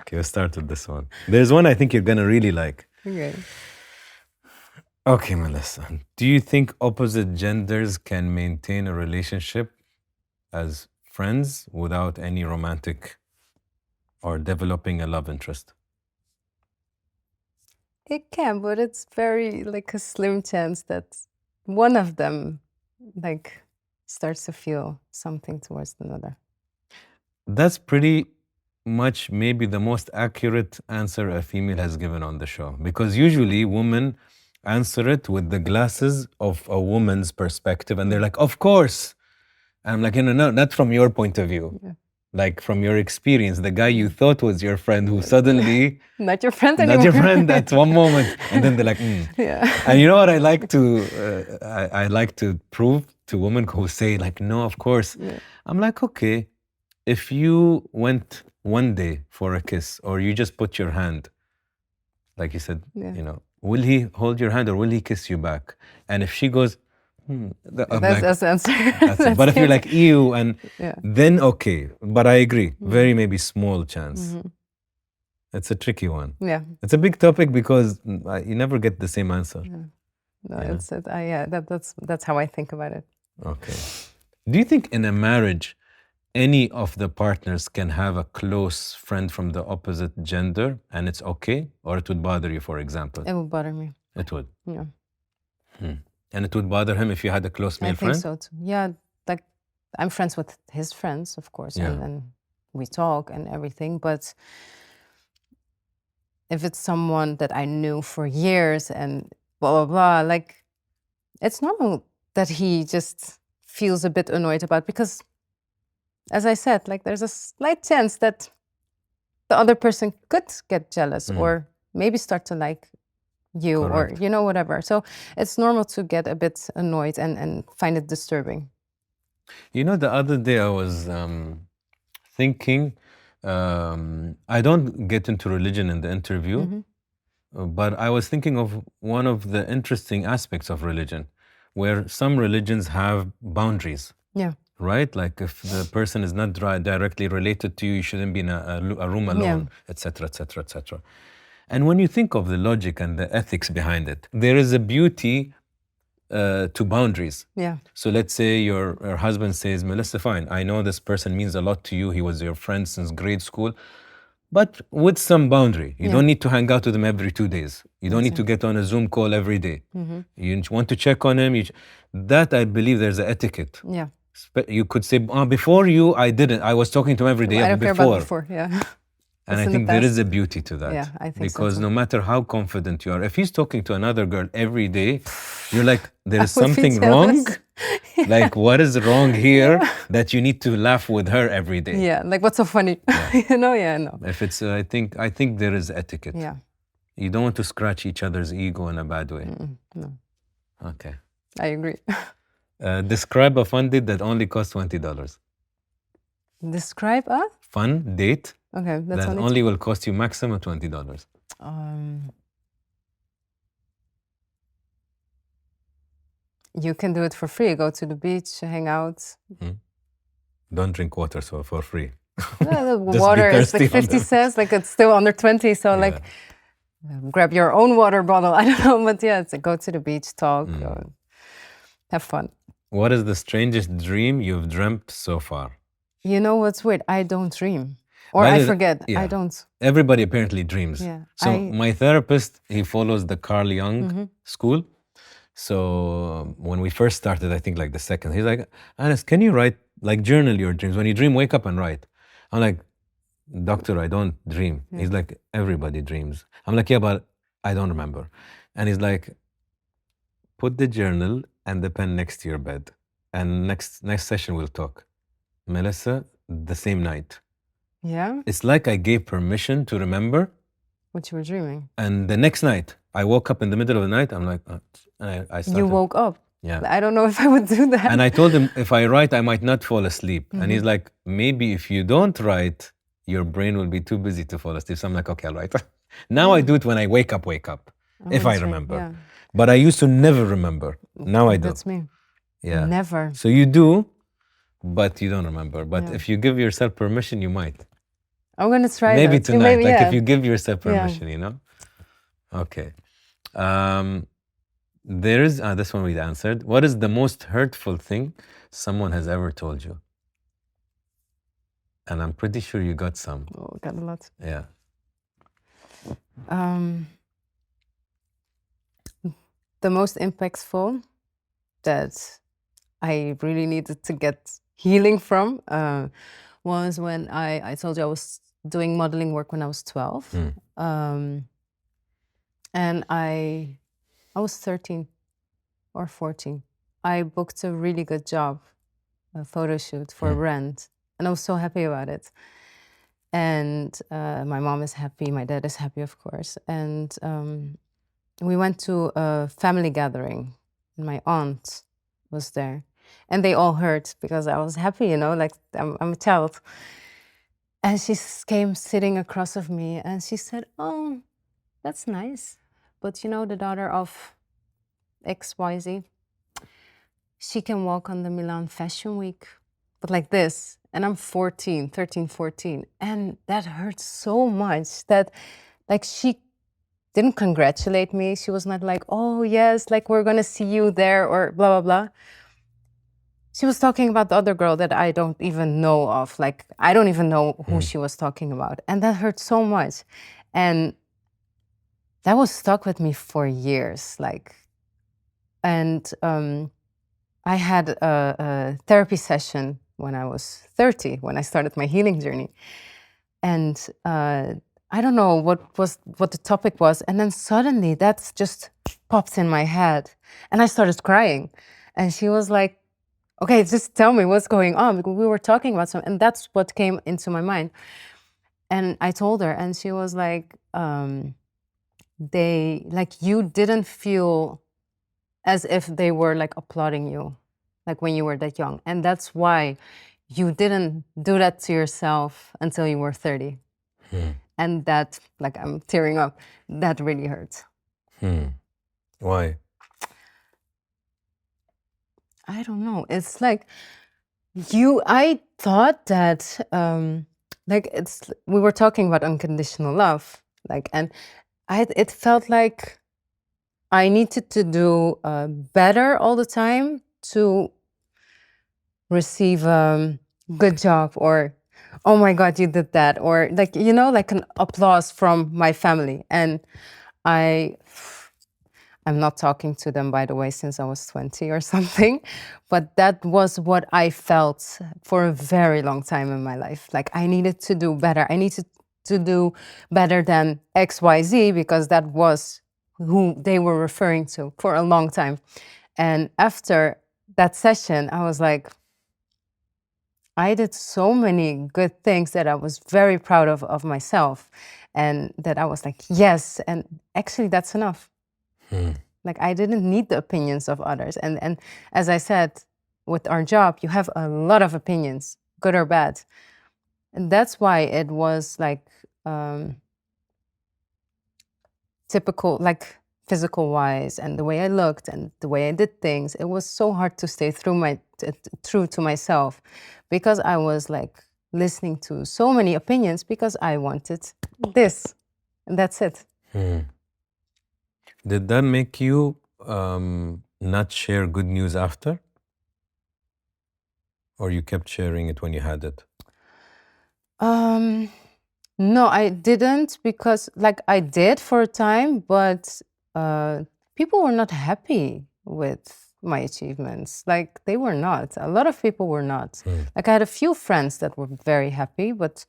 Okay, we'll start with this one. There's one I think you're gonna really like. Okay. Okay, Melissa. Do you think opposite genders can maintain a relationship as friends without any romantic or developing a love interest? It can, but it's very like a slim chance that one of them like starts to feel something towards another. That's pretty much maybe the most accurate answer a female has given on the show, because usually women answer it with the glasses of a woman's perspective, and they're like, of course. And I'm like, no, not from your point of view. Yeah. Like from your experience, the guy you thought was your friend who suddenly Not your friend anymore. not your friend at one moment, and then they're like, Yeah. And you know what I like to I like to prove to women who say like, no, of course. Yeah. I'm like, okay, if you went one day for a kiss, or you just put your hand, like you said, Yeah. will he hold your hand or will he kiss you back? And if she goes, That's the answer. that's it. But if you're like, ew, and Yeah. then okay. But I agree, very maybe small chance. It's a tricky one. Yeah. It's a big topic because you never get the same answer. No, that's how I think about it. Okay. Do you think in a marriage, any of the partners can have a close friend from the opposite gender and it's okay? Or it would bother you, for example? It would bother me. It would. Yeah. And it would bother him if you had a close male I think friend? so too. Yeah, like I'm friends with his friends, of course, Yeah. and we talk and everything. But if it's someone that I knew for years and blah blah blah, like it's normal that he just feels a bit annoyed about, because, as I said, like there's a slight chance that the other person could get jealous or maybe start to like you. Correct. Or whatever. So it's normal to get a bit annoyed and find it disturbing. The other day I was thinking, I don't get into religion in the interview, but I was thinking of one of the interesting aspects of religion, where some religions have boundaries. Yeah. Right? Like if the person is not directly related to you, you shouldn't be in a room alone, etc., etc., etc. And when you think of the logic and the ethics behind it, there is a beauty to boundaries. Yeah. So let's say your husband says, Melissa, fine, I know this person means a lot to you. He was your friend since grade school, but with some boundary. You don't need to hang out with him every 2 days. You don't need to get on a Zoom call every day. You want to check on him. That I believe there's an etiquette. Yeah. You could say, before you, I didn't. I was talking to him every day. I don't care about before, yeah. And I think there is a beauty to that. Yeah, I think because so no matter how confident you are, if he's talking to another girl every day, you're like, there is something wrong. Like, what is wrong here that you need to laugh with her every day? Yeah, like what's so funny? Yeah. No. If it's, I think there is etiquette. Yeah. You don't want to scratch each other's ego in a bad way. No. Okay. I agree. Describe a fun date that only costs $20. Describe a fun date that only will cost you maximum $20. You can do it for free. Go to the beach, hang out. Don't drink water for free. The water is like 50 cents, like it's still under 20. So like grab your own water bottle. I don't know, but yeah, it's like go to the beach, talk, have fun. What is the strangest dream you've dreamt so far? You know what's weird? I don't dream. Or I forget. Yeah. I don't. Everybody apparently dreams. Yeah. So my therapist, he follows the Carl Jung school. So when we first started, I think like the second, he's like, Anas, can you write, like journal your dreams? When you dream, wake up and write. I'm like, doctor, I don't dream. He's like, everybody dreams. I'm like, yeah, but I don't remember. And he's like, put the journal and the pen next to your bed. And next session we'll talk. Melissa, the same night. Yeah? It's like I gave permission to remember. What you were dreaming. And the next night, I woke up in the middle of the night. I'm like, I started. You woke up? Yeah. I don't know if I would do that. And I told him, if I write, I might not fall asleep. And he's like, maybe if you don't write, your brain will be too busy to fall asleep. So I'm like, okay, I'll write. Now I do it when I wake up, if I remember. Yeah. But I used to never remember. Now I do. That's me. Yeah. Never. So you do, but you don't remember. But if you give yourself permission, you might. I'm going to try maybe that. tonight, Maybe, if you give yourself permission, you know? Okay. There is, this one we answered. What is the most hurtful thing someone has ever told you? And I'm pretty sure you got some. Oh, got a lot. Yeah. The most impactful that I really needed to get healing from was when I told you I was doing modeling work when I was 12. And I was 13 or 14. I booked a really good job, a photo shoot for Rent. And I was so happy about it. And my mom is happy, my dad is happy, of course. And we went to a family gathering. And my aunt was there. And they all heard because I was happy, you know, like I'm a child. And she came sitting across of me and she said, oh, that's nice. But you know, the daughter of XYZ, she can walk on the Milan Fashion Week, but like this. And I'm 13, 14. And that hurt so much that like she didn't congratulate me. She was not like, oh yes, like we're gonna see you there or blah, blah, blah. She was talking about the other girl that I don't even know of. Like, I don't even know who she was talking about. And that hurt so much. And that was stuck with me for years. Like, and I had a therapy session when I was 30, when I started my healing journey. And I don't know what the topic was. And then suddenly that just popped in my head. And I started crying. And she was like, okay, just tell me what's going on, because we were talking about something, and that's what came into my mind. And I told her, and she was like, you didn't feel as if they were like applauding you, like when you were that young. And that's why you didn't do that to yourself until you were 30. And that, like, I'm tearing up, that really hurts. Why? I don't know. It's like I thought that, we were talking about unconditional love, like, and it felt like I needed to do better all the time to receive good job, or oh my God, you did that, or like, you know, like an applause from my family. And I'm not talking to them, by the way, since I was 20 or something, but that was what I felt for a very long time in my life. Like I needed to do better. I needed to do better than XYZ, because that was who they were referring to for a long time. And after that session, I was like, I did so many good things that I was very proud of myself, and that I was like, yes, and actually that's enough. Like I didn't need the opinions of others. And as I said, with our job, you have a lot of opinions, good or bad. And that's why it was like typical, like physical wise, and the way I looked and the way I did things. It was so hard to stay true to myself, because I was like listening to so many opinions because I wanted this, and that's it. Did that make you not share good news after? Or you kept sharing it when you had it? No, I didn't, because like I did for a time, but people were not happy with my achievements. Like they were not. A lot of people were not. Like I had a few friends that were very happy, but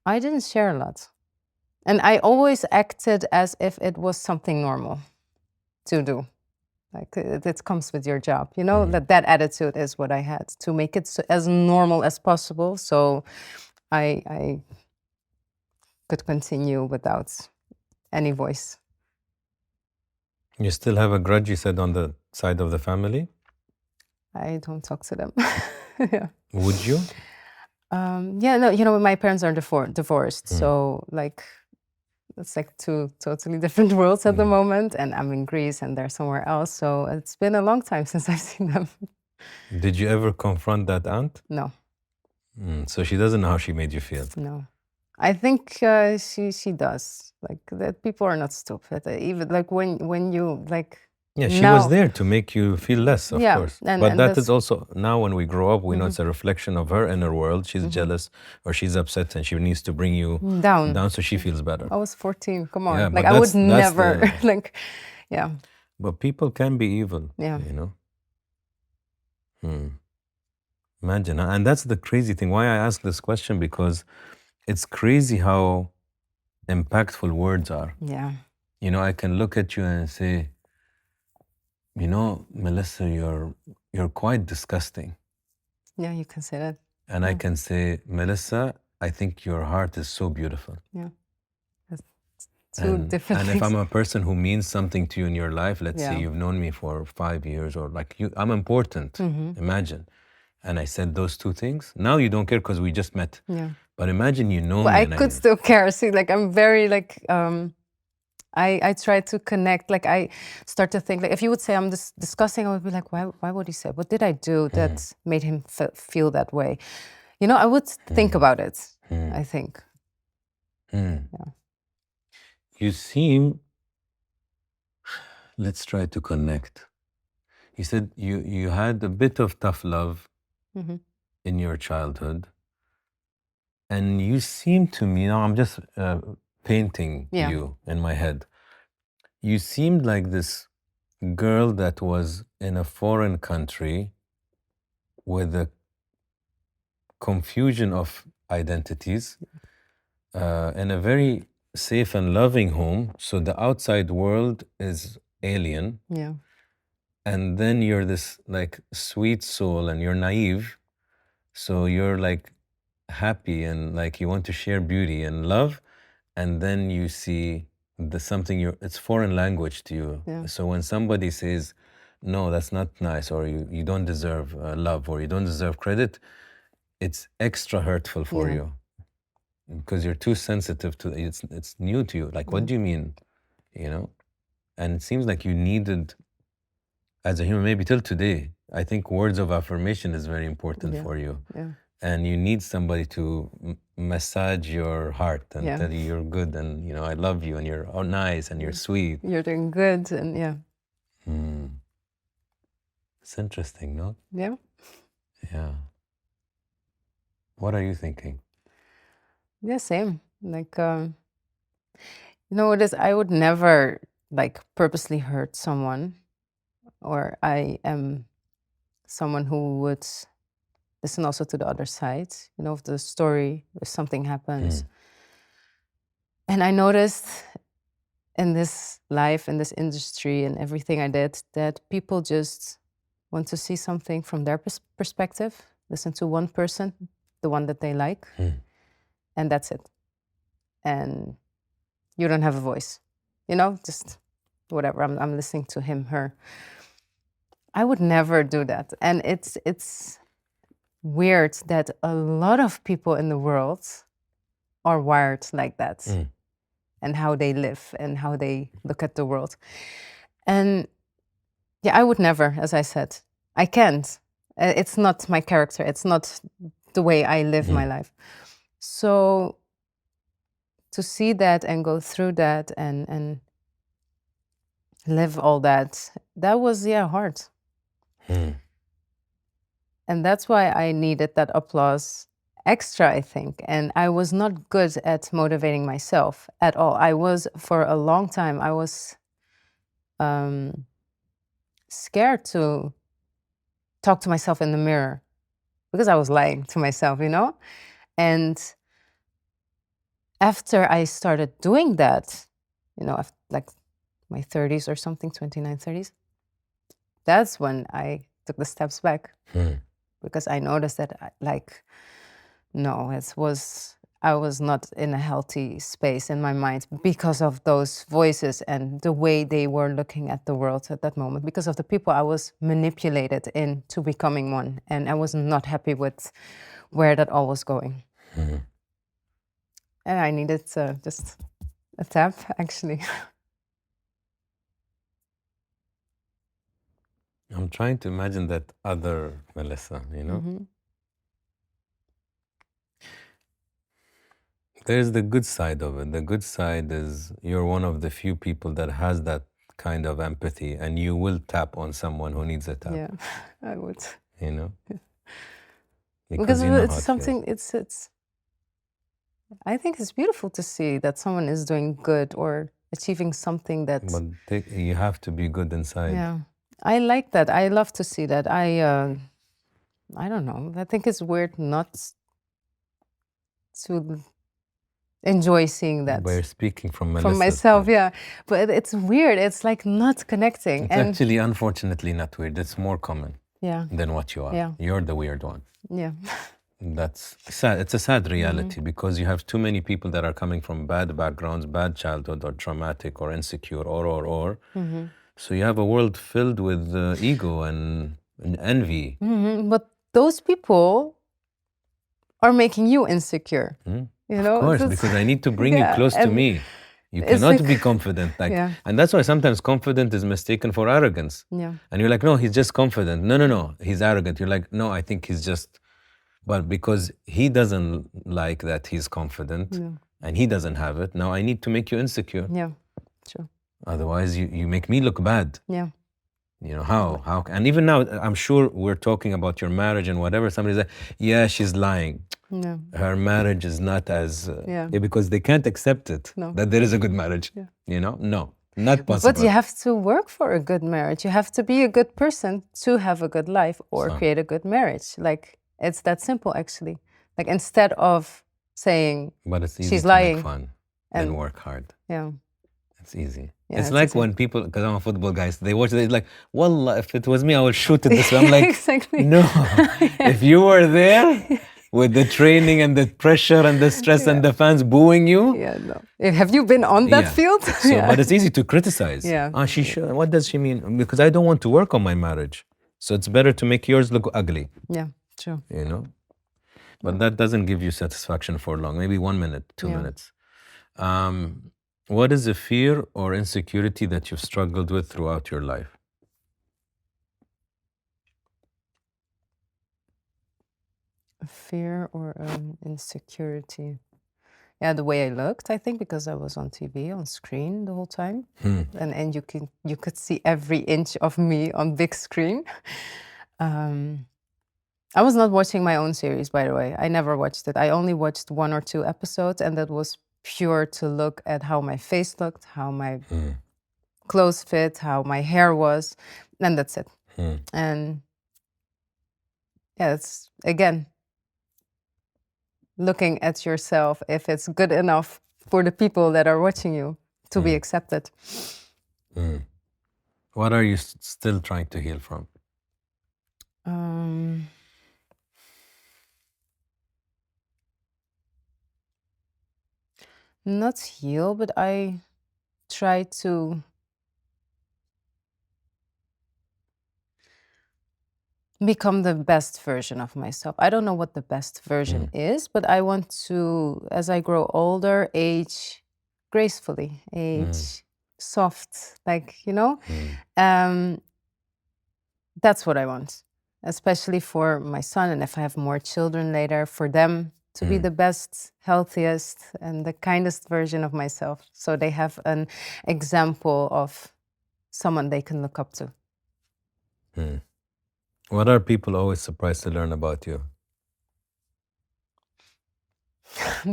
I didn't share a lot. And I always acted as if it was something normal to do. Like it comes with your job, you know, that attitude is what I had, to make it as normal as possible. So I could continue without any voice. You still have a grudge, you said, on the side of the family? I don't talk to them. Yeah. Would you? Yeah, no, you know, my parents are divorced. So like, it's like two totally different worlds at the moment. And I'm in Greece and they're somewhere else. So it's been a long time since I've seen them. Did you ever confront that aunt? No. So she doesn't know how she made you feel? No. I think she does. Like that people are not stupid. Even like when you like. Yeah, she was there to make you feel less, of course. But that is also, now when we grow up, we know it's a reflection of her inner world. She's jealous or she's upset and she needs to bring you down so she feels better. I was 14, come on. Yeah, like I would never, like, yeah. But people can be evil, you know? Imagine, and that's the crazy thing. Why I ask this question, because it's crazy how impactful words are. Yeah. You know, I can look at you and say, you know, Melissa, you're quite disgusting. Yeah, you can say that. And I can say, Melissa, I think your heart is so beautiful. Yeah. That's two different things. And if I'm a person who means something to you in your life, let's say you've known me for 5 years, or like I'm important, imagine. And I said those two things. Now you don't care because we just met. Yeah. But imagine you know but me. I could still care. See, like I'm very like, I try to connect. Like I start to think, like if you would say I'm discussing, I would be like, why would he say? What did I do that made him feel that way? You know, I would think about it, I think. Yeah. You seem, let's try to connect. You said you had a bit of tough love in your childhood. And you seem to me, now I'm just painting you in my head. You seemed like this girl that was in a foreign country with a confusion of identities in a very safe and loving home. So the outside world is alien. Yeah. And then you're this like sweet soul and you're naive. So you're like happy and like you want to share beauty and love, and then you see it's foreign language to you. So when somebody says no, that's not nice, or you don't deserve love, or you don't deserve credit, it's extra hurtful for you because you're too sensitive to it. It's new to you. Like, what do you mean, you know? And it seems like you needed, as a human, maybe till today, I think words of affirmation is very important for you. and you need somebody to massage your heart and tell you you're good, and you know, I love you, and you're nice, and you're sweet. You're doing good, and It's interesting, no? Yeah. Yeah. What are you thinking? Yeah, same. Like, you know what is? I would never like purposely hurt someone, or I am someone who would listen also to the other side. You know, of the story, if something happens. And I noticed in this life, in this industry, and everything I did, that people just want to see something from their perspective, listen to one person, the one that they like, and that's it. And you don't have a voice, you know, just whatever. I'm listening to him, her. I would never do that. And it's weird that a lot of people in the world are wired like that, and how they live and how they look at the world. And yeah, I would never, as I said, I can't. It's not my character. It's not the way I live my life. So to see that and go through that and live all that, that was, hard. And that's why I needed that applause extra, I think. And I was not good at motivating myself at all. I was, for a long time, I was scared to talk to myself in the mirror because I was lying to myself, you know? And after I started doing that, you know, after like my 30s or something, 29, 30s, that's when I took the steps back. Because I noticed that, I was not in a healthy space in my mind because of those voices and the way they were looking at the world at that moment, because of the people I was manipulated into becoming one. And I was not happy with where that all was going. And I needed just a tap, actually. I'm trying to imagine that other Melisa, you know? There's the good side of it. The good side is you're one of the few people that has that kind of empathy, and you will tap on someone who needs a tap. Yeah, I would. You know? Because you know it's something, it's I think it's beautiful to see that someone is doing good or achieving something that... But you have to be good inside. Yeah, I like that. I love to see that. I don't know. I think it's weird not to enjoy seeing that. We're speaking from Melisa. From myself, yeah. But it's weird. It's like not connecting. It's actually, unfortunately, not weird. It's more common than what you are. Yeah. You're the weird one. Yeah. That's sad. It's a sad reality because you have too many people that are coming from bad backgrounds, bad childhood, or traumatic, or insecure, or. So you have a world filled with ego and envy. But those people are making you insecure. You know? Of course, because I need to bring you close to me. You cannot be confident. And that's why sometimes confident is mistaken for arrogance. Yeah. And you're like, no, he's just confident. No, he's arrogant. You're like, no, I think he's just... But because he doesn't like that he's confident and he doesn't have it, now I need to make you insecure. Yeah, true. Otherwise, you make me look bad. Yeah. You know, how? And even now, I'm sure we're talking about your marriage and whatever. Somebody's like, yeah, she's lying. No. Her marriage is not as... because they can't accept it, that there is a good marriage. Yeah. You know? No, not possible. But you have to work for a good marriage. You have to be a good person to have a good life or create a good marriage. Like, it's that simple, actually. Like, instead of saying but it's easy she's to lying, make fun and work hard. Yeah. It's easy. Yeah, it's like when people, because I'm a football guy, they watch it, it's like, Wallah, if it was me, I would shoot it this way. I'm like, exactly. No. If you were there with the training and the pressure and the stress and the fans booing you. Yeah, no. Have you been on that field? So, but it's easy to criticize. Yeah. What does she mean? Because I don't want to work on my marriage. So it's better to make yours look ugly. Yeah, true. You know? But that doesn't give you satisfaction for long. Maybe 1 minute, 2 minutes. What is a fear or insecurity that you've struggled with throughout your life? A fear or an insecurity? Yeah, the way I looked, I think, because I was on TV, on screen the whole time. And you could see every inch of me on big screen. I was not watching my own series, by the way. I never watched it. I only watched 1 or 2 episodes, and that was pure to look at how my face looked, how my clothes fit, how my hair was, and that's it. And yeah, it's, again, looking at yourself, if it's good enough for the people that are watching you to be accepted. What are you still trying to heal from? Not heal, but I try to become the best version of myself. I don't know what the best version is, but I want to, as I grow older, age gracefully, age soft, like, that's what I want, especially for my son, and if I have more children later, for them to be the best, healthiest, and the kindest version of myself, so they have an example of someone they can look up to. What are people always surprised to learn about you?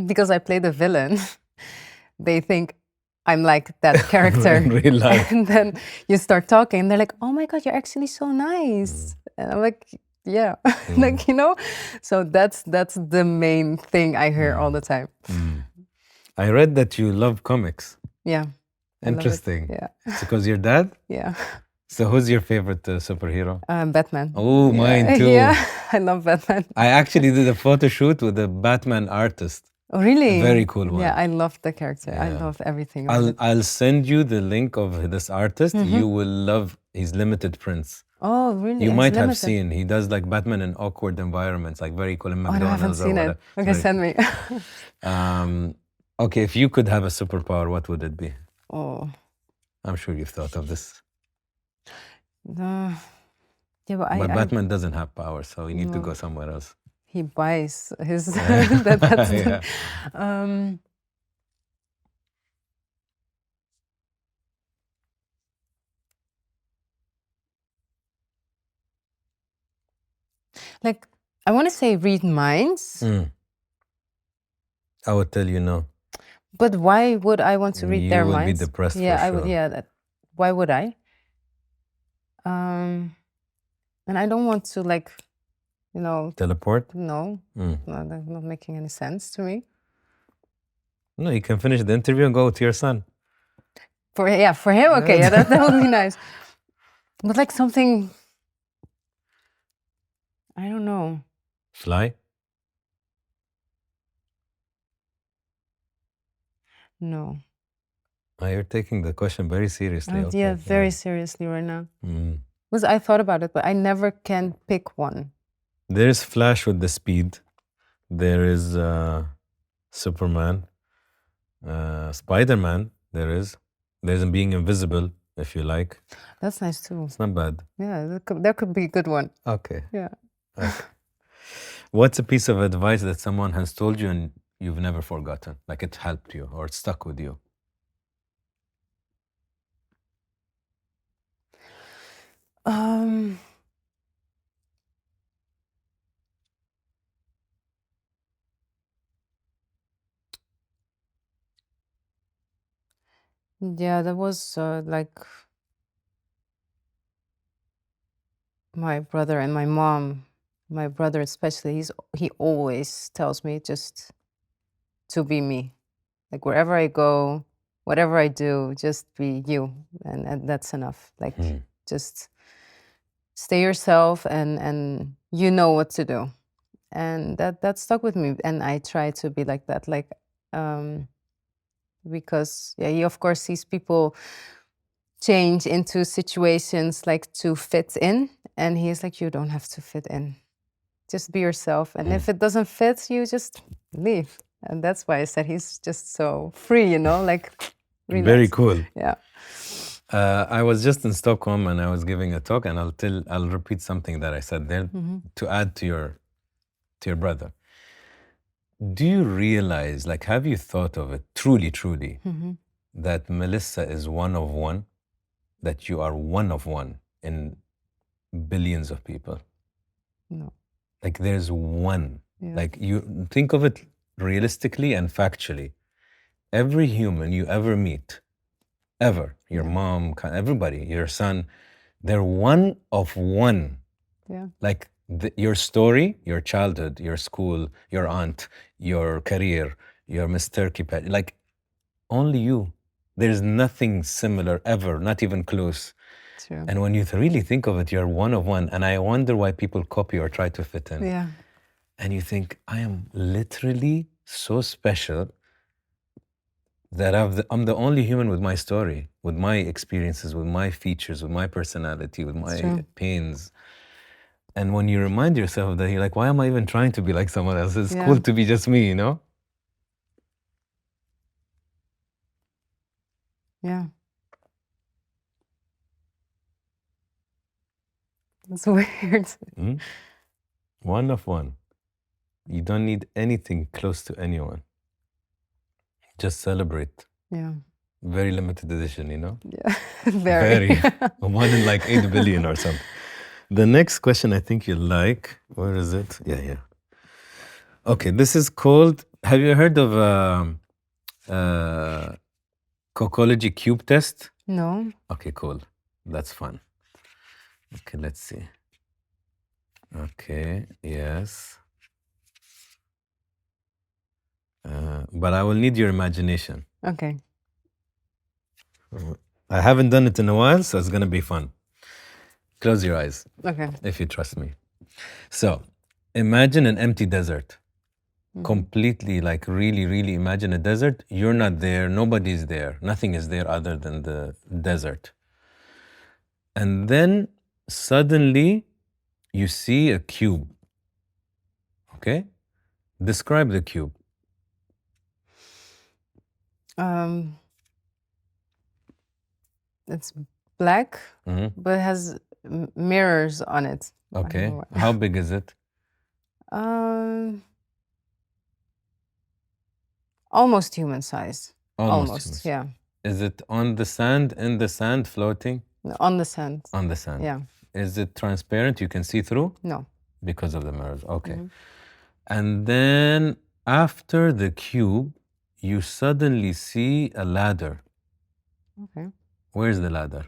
Because I play the villain, they think I'm like that character. In real life. And then you start talking, and they're like, "Oh my God, you're actually so nice." And I'm like, "Yeah," like, So that's the main thing I hear all the time. I read that you love comics. Yeah. I love it. Interesting. Yeah. It's because your dad? Yeah. So who's your favorite superhero? Batman. Oh, mine too. Yeah, I love Batman. I actually did a photo shoot with a Batman artist. Oh, really? A very cool one. Yeah, I love the character. I Yeah. love everything about it. I'll send you the link of this artist. You will love his limited prints. Oh, really? You It's might have limited. seen. He does like Batman in awkward environments, like very cool in Oh, no, I haven't McDonald's or seen whatever. it. Okay, send me. Okay, if you could have a superpower, what would it be? Oh. I'm sure you've thought of this. Yeah, but But Batman doesn't have power, so you need to No. go somewhere else. he buys his. That's Yeah. Like, I want to say read minds, I would tell you no. but why would I want to read You their would be minds? depressed for Yeah, I would. sure. Yeah, why would I? And I don't want to, like, Teleport? no, that's not making any sense to me. No, you can finish the interview and go to your son. For him, okay, yeah, that would be nice. But like something, I don't know. Fly? No. You're taking the question very seriously. Okay. Yeah, very seriously right now. Mm. Because I thought about it, but I never can pick one. There is Flash with the speed. There is Superman. Spider-Man, there's being invisible, if you like. That's nice too. It's not bad. Yeah, that could be a good one. Okay. Yeah. Okay. What's a piece of advice that someone has told you and you've never forgotten? Like it helped you or it stuck with you? Yeah, that was like my brother and my mom. My brother especially, he always tells me just to be me. Like wherever I go, whatever I do, just be you, and that's enough. Like just stay yourself, and you know what to do, and that stuck with me. And I try to be like that, like because he of course sees people change into situations like to fit in, and he's like, you don't have to fit in, just be yourself, and if it doesn't fit, you just leave. And that's why I said he's just so free, like relax. Very cool. Yeah. I was just in Stockholm and I was giving a talk, and I'll repeat something that I said there to add to your to your brother. Do you realize, like, have you thought of it truly, that Melisa is one of one, that you are one of one in billions of people? No. Like, there's one. Yeah. Like, you think of it realistically and factually. Every human you ever meet, ever, your mom, everybody, your son, they're one of one. Yeah. Like your story, your childhood, your school, your aunt, your career, your Miss Turkey pet, like only you. There's nothing similar ever, not even close. True. And when you really think of it, you're one of one. And I wonder why people copy or try to fit in. Yeah. And you think, I am literally so special that I'm the only human with my story, with my experiences, with my features, with my personality, with my pains. And when you remind yourself of that, you're like, why am I even trying to be like someone else? It's cool to be just me, you know? Yeah. That's weird. One of one. You don't need anything close to anyone. Just celebrate. Yeah. Very limited edition, you know? Yeah. Very. One in like 8 billion or something. The next question I think you like. Where is it? Yeah. Okay, this is called, have you heard of Kokology cube test? No. Okay, cool. That's fun. Okay, let's see. Okay, yes. But I will need your imagination. Okay. I haven't done it in a while, so it's gonna be fun. Close your eyes. Okay. If you trust me. So, imagine an empty desert. Completely, like really imagine a desert. You're not there, nobody's there, nothing is there other than the desert. And then suddenly you see a cube. Okay? Describe the cube. It's black, but it has mirrors on it. Okay. How big is it? Almost human size. Almost. Yeah. Is it on the sand, in the sand, floating? On the sand. On the sand. Yeah. Is it transparent? You can see through? No. Because of the mirrors. Okay. And then after the cube, you suddenly see a ladder. Okay. Where's the ladder?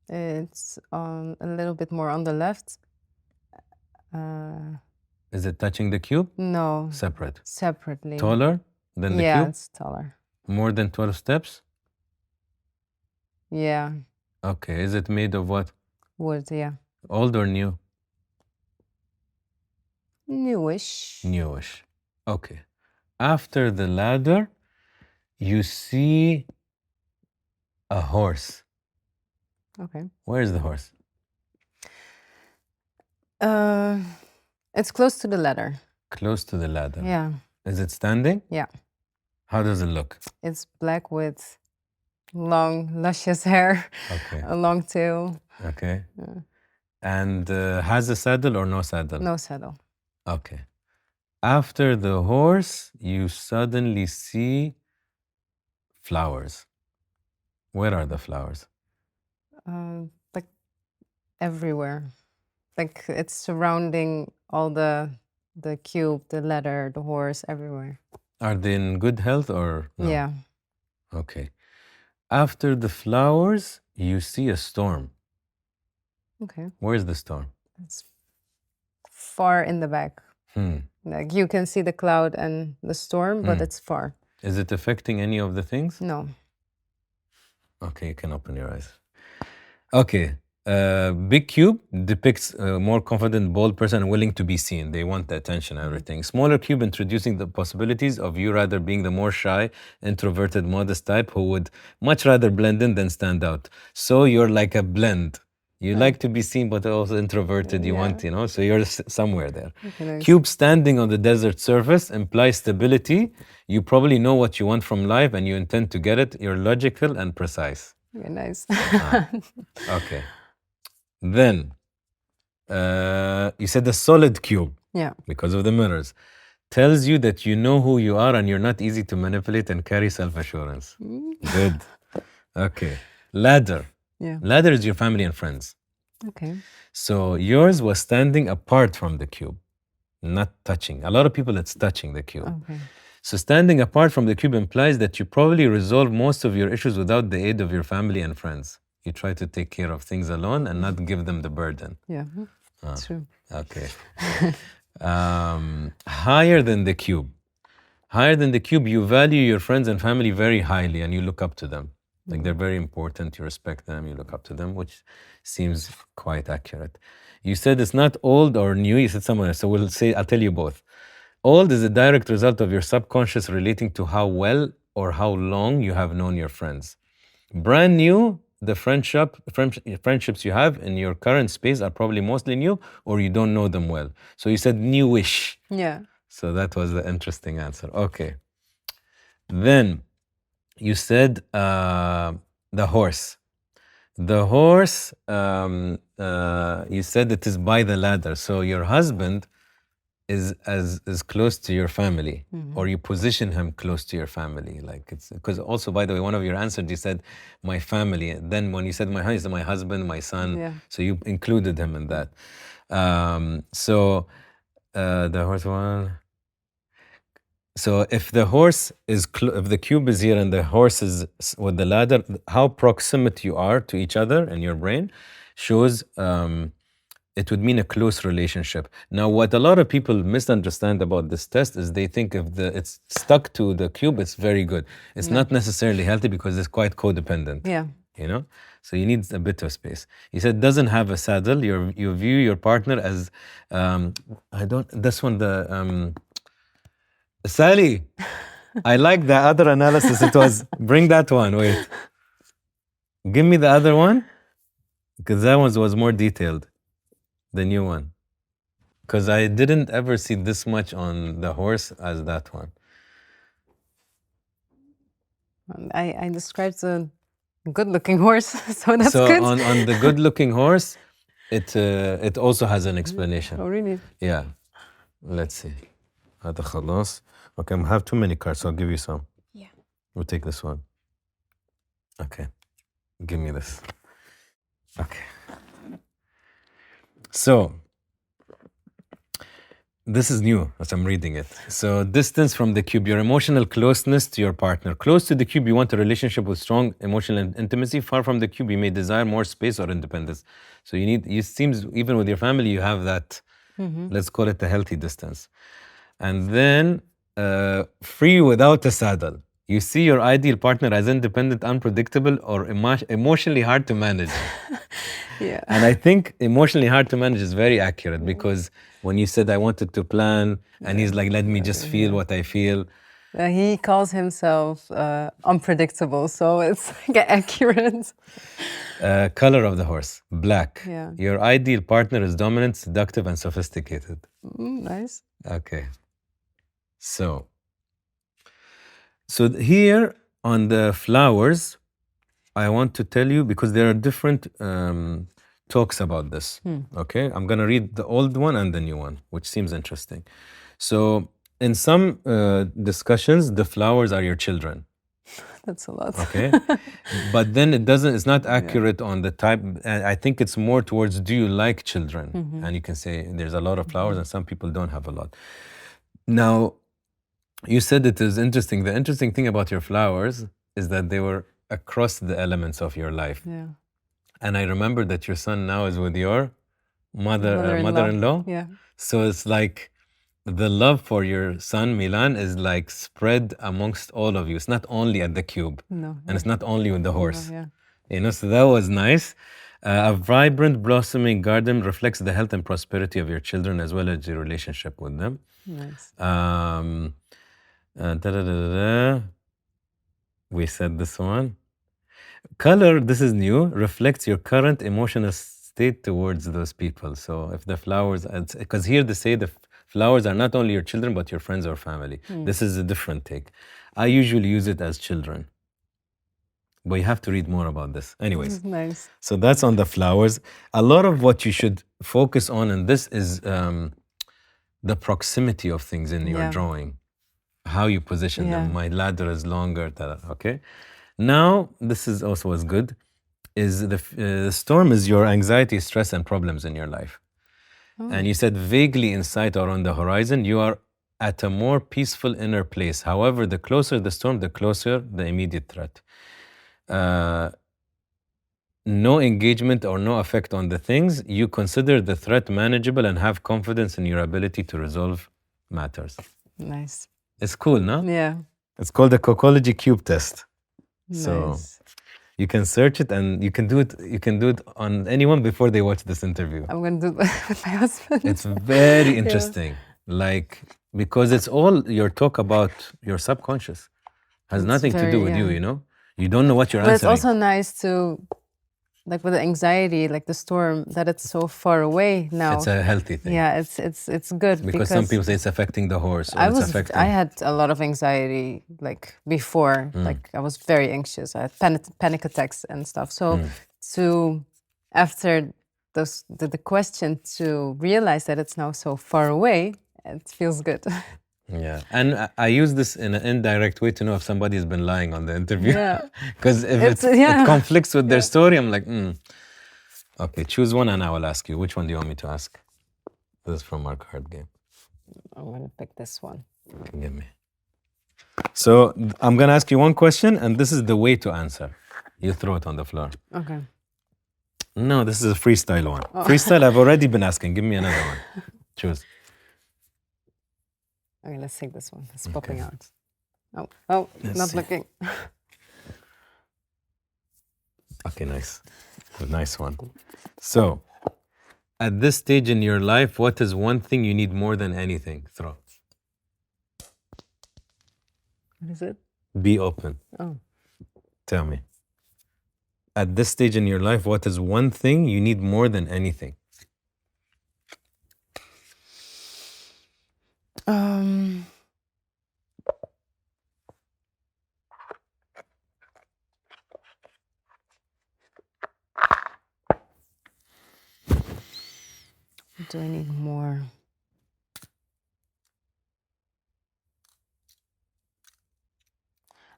It's a little bit more on the left. Is it touching the cube? No. Separate. Separately. Taller than the cube? Yeah, it's taller. More than 12 steps? Yeah. Okay. Is it made of what? Wood, yeah. Old or new? Newish. Newish. Okay. After the ladder, you see a horse. Okay. Where is the horse? It's close to the ladder. Close to the ladder. Yeah. Is it standing? Yeah. How does it look? It's black with long, luscious hair, Okay. a long tail. Okay. And has a saddle or no saddle? No saddle. Okay. After the horse, you suddenly see flowers. Where are the flowers? Like everywhere. Like it's surrounding all the cube, the ladder, the horse, everywhere. Are they in good health or no? Yeah. Okay. After the flowers, you see a storm. Okay. Where's the storm? It's far in the back. Like you can see the cloud and the storm, but it's far. Is it affecting any of the things? No. Okay, you can open your eyes. Okay. Big cube depicts a more confident, bold person willing to be seen. They want the attention and everything. Smaller cube introducing the possibilities of you rather being the more shy, introverted, modest type who would much rather blend in than stand out. So you're like a blend. You like to be seen, but also introverted. You want, so you're somewhere there. Okay, nice. Cube standing on the desert surface implies stability. You probably know what you want from life and you intend to get it. You're logical and precise. Okay, nice. Okay. Then, you said a solid cube. Yeah. because of the mirrors. Tells you that you know who you are and you're not easy to manipulate and carry self-assurance. Good. Okay. Ladder. Yeah. Ladder is your family and friends. Okay. So yours was standing apart from the cube, not touching. A lot of people, it's touching the cube. Okay. So standing apart from the cube implies that you probably resolve most of your issues without the aid of your family and friends. You try to take care of things alone and not give them the burden. Yeah. True. Okay. Higher than the cube. Higher than the cube, you value your friends and family very highly and you look up to them. Like they're very important, you respect them, you look up to them, which seems quite accurate. You said it's not old or new, you said somewhere, so I'll tell you both. Old is a direct result of your subconscious relating to how well or how long you have known your friends. Brand new, the friendships you have in your current space are probably mostly new or you don't know them well. So you said newish. Yeah. So that was the interesting answer. Okay. Then you said the horse. The horse, you said it is by the ladder. So your husband is as close to your family, or you position him close to your family. Like it's because also, by the way, one of your answers you said my family. Then when you said my husband, my husband, my son, Yeah. so you included him in that. The horse one. So if the horse is if the cube is here and the horse is with the ladder, how proximate you are to each other in your brain shows it would mean a close relationship. Now, what a lot of people misunderstand about this test is they think if it's stuck to the cube, it's very good. It's not necessarily healthy because it's quite codependent. Yeah. You know, so you need a bit of space. He said doesn't have a saddle. You view your partner as Sally, I like the other analysis. It was, bring that one, wait. Give me the other one, because that one was more detailed, the new one. Because I didn't ever see this much on the horse as that one. I described a good-looking horse, so that's so good. on the good-looking horse, it also has an explanation. Oh, really? Yeah. Let's see. هذا خلاص. Okay, I have too many cards, so I'll give you some. Yeah. We'll take this one. Okay. Give me this. Okay. So, this is new as I'm reading it. So, distance from the cube, your emotional closeness to your partner. Close to the cube, you want a relationship with strong emotional intimacy. Far from the cube, you may desire more space or independence. So, it seems even with your family, you have that, let's call it a healthy distance. And then, free without a saddle. You see your ideal partner as independent, unpredictable, or emotionally hard to manage. Yeah. And I think emotionally hard to manage is very accurate because when you said I wanted to plan and he's like, let me just feel what I feel. He calls himself unpredictable, so it's like accurate. Color of the horse, black. Yeah. Your ideal partner is dominant, seductive, and sophisticated. Nice. Okay. So here on the flowers, I want to tell you, because there are different talks about this, okay? I'm gonna read the old one and the new one, which seems interesting. So in some discussions, the flowers are your children. That's a lot. Okay. But then it's not accurate on the type. I think it's more towards, do you like children? And you can say there's a lot of flowers and some people don't have a lot. Now, you said it is interesting. The interesting thing about your flowers is that they were across the elements of your life. Yeah. And I remember that your son now is with your mother-in-law. Yeah. So it's like the love for your son, Milan, is like spread amongst all of you. It's not only at the cube. No. And it's not only with the horse. Yeah. You know, so that was nice. A vibrant, blossoming garden reflects the health and prosperity of your children as well as your relationship with them. Nice. We said this one. Color, this is new, reflects your current emotional state towards those people. So if the flowers, because here they say the flowers are not only your children, but your friends or family. This is a different take. I usually use it as children. But you have to read more about this. Anyways. Nice. So that's on the flowers. A lot of what you should focus on in this is the proximity of things in your drawing, how you position them. My ladder is longer, okay? Now, this is also what's good, is the storm is your anxiety, stress, and problems in your life. And you said vaguely in sight or on the horizon, you are at a more peaceful inner place. However, the closer the storm, the closer the immediate threat. No engagement or no effect on the things, you consider the threat manageable and have confidence in your ability to resolve matters. Nice. It's cool, no? Yeah. It's called the Kokology Cube Test. Nice. So you can search it and you can do it on anyone before they watch this interview. I'm going to do it with my husband. It's very interesting. Like, because it's all your talk about your subconscious. Has nothing to do with you, you know? You don't know what you're answering. But it's also nice to, like with the anxiety, like the storm, that it's so far away now. It's a healthy thing. Yeah, it's good. Because some people say it's affecting the horse. Or I had a lot of anxiety like before, like I was very anxious. I had panic attacks and stuff. So after the question, to realize that it's now so far away, it feels good. Yeah, and I use this in an indirect way to know if somebody's been lying on the interview. Yeah. Because if it conflicts with their story, I'm like, Okay, choose one and I will ask you. Which one do you want me to ask? This is from our card game. I'm going to pick this one. Give me. So I'm going to ask you one question and this is the way to answer. You throw it on the floor. Okay. No, this is a freestyle one. Freestyle, I've already been asking. Give me another one. Choose. Okay, let's take this one. It's popping out. Oh, not looking. Okay, nice. A nice one. So, at this stage in your life, what is one thing you need more than anything? Throw. What is it? Be open. Oh. Tell me. At this stage in your life, what is one thing you need more than anything? Do I need more?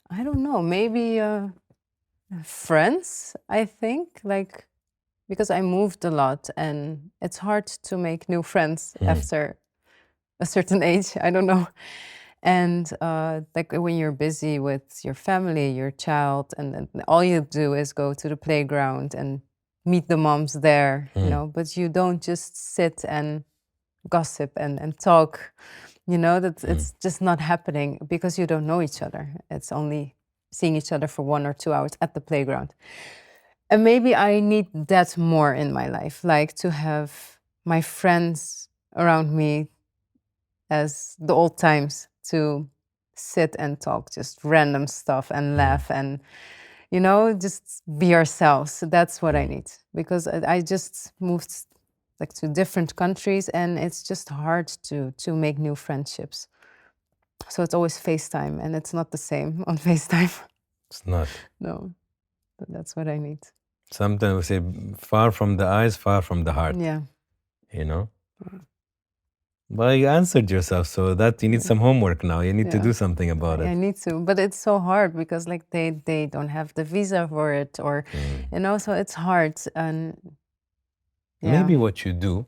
I don't know. Maybe friends, I think. Like, because I moved a lot and it's hard to make new friends after a certain age. I don't know. And like when you're busy with your family, your child, and all you do is go to the playground and meet the moms there, you know, but you don't just sit and gossip and talk, you know, that it's just not happening because you don't know each other. It's only seeing each other for 1 or 2 hours at the playground. And maybe I need that more in my life, like to have my friends around me as the old times, to sit and talk just random stuff and laugh and, you know, just be ourselves. That's what I need, because I just moved like to different countries and it's just hard to make new friendships. So it's always FaceTime and it's not the same on FaceTime. It's not. No, but that's what I need. Sometimes we say far from the eyes, far from the heart. Yeah. You know? Well, you answered yourself, so that you need some homework now. You need to do something about it. I need to, but it's so hard because like they don't have the visa for it, or you know, so it's hard. And maybe what you do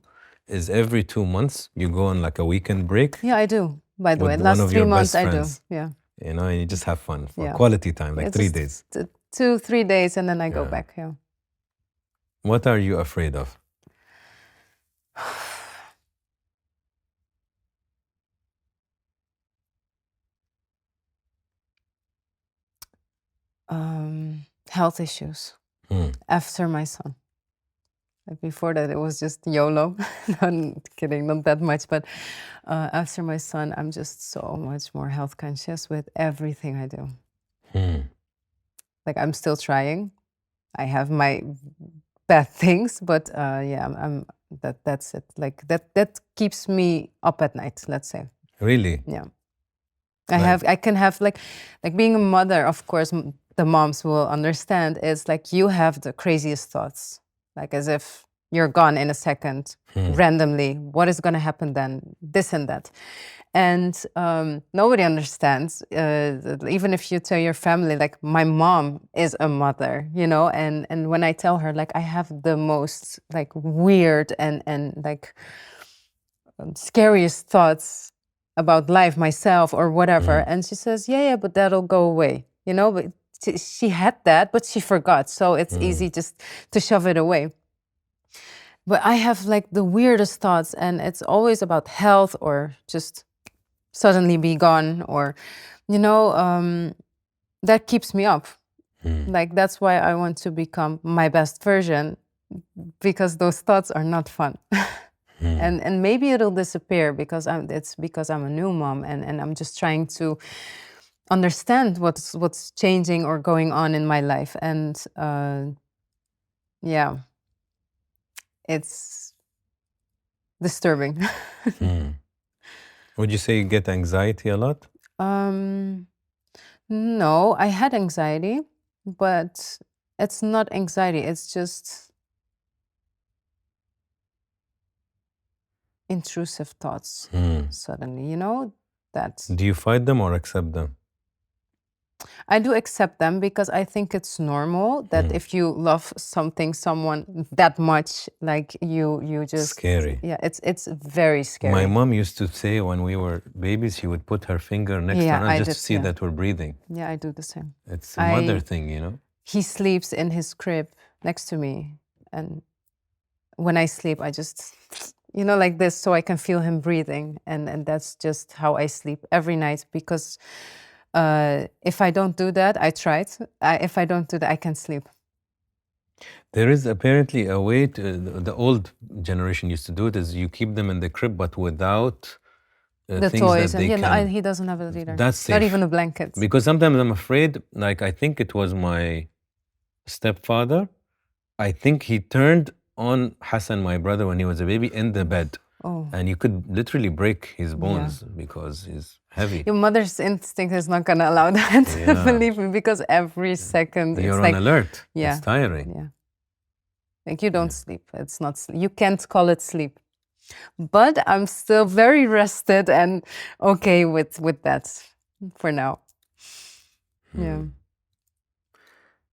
is every 2 months you go on like a weekend break. Yeah, I do. By the way, with last one of 3 your months best I do. friends. Yeah. You know, and you just have fun for quality time, like It's 3 just days. 2-3 days, and then I go back. Yeah. What are you afraid of? Health issues after my son. Like before that, it was just YOLO. No, I'm kidding, not that much. But after my son, I'm just so much more health conscious with everything I do. Like I'm still trying. I have my bad things, but yeah, that's it. Like that keeps me up at night. Let's say. Really? Yeah. I can have like being a mother. Of course, the moms will understand. It's like you have the craziest thoughts, like as if you're gone in a second, randomly. What is going to happen then? This and that. And nobody understands, even if you tell your family, like, my mom is a mother, you know, and when I tell her, like, I have the most, like, weird and like, scariest thoughts about life, myself, or whatever, and she says, yeah, but that'll go away, you know, but she had that, but she forgot, so it's easy just to shove it away. But I have, like, the weirdest thoughts, and it's always about health or just suddenly be gone, or, you know, that keeps me up. Like, that's why I want to become my best version, because those thoughts are not fun. And maybe it'll disappear because I'm a new mom, and I'm just trying to understand what's changing or going on in my life. And yeah, it's disturbing. Would you say you get anxiety a lot? No, I had anxiety, but it's not anxiety. It's just intrusive thoughts suddenly, you know, that Do you fight them or accept them? I do accept them, because I think it's normal that if you love someone that much, like, you just... Scary. Yeah, it's very scary. My mom used to say when we were babies, she would put her finger next to us just to see that we're breathing. Yeah, I do the same. It's a mother thing, you know? He sleeps in his crib next to me, and when I sleep, I just, you know, like this, so I can feel him breathing, and that's just how I sleep every night, because if I don't do that, I tried. If I don't do that, I can't sleep. There is apparently a way the old generation used to do it, is you keep them in the crib, but without the things toys, that they and can... he doesn't have it either. That's safe. Not even a blanket. Because sometimes I'm afraid, like, I think it was my stepfather, I think he turned on Hassan, my brother, when he was a baby, in the bed. Oh. And you could literally break his bones because he's heavy. Your mother's instinct is not going to allow that, believe me, because every second you're it's on like, alert. Yeah, it's tiring. Yeah. Like, you don't sleep. It's not sleep. You can't call it sleep. But I'm still very rested and okay with that for now. Yeah.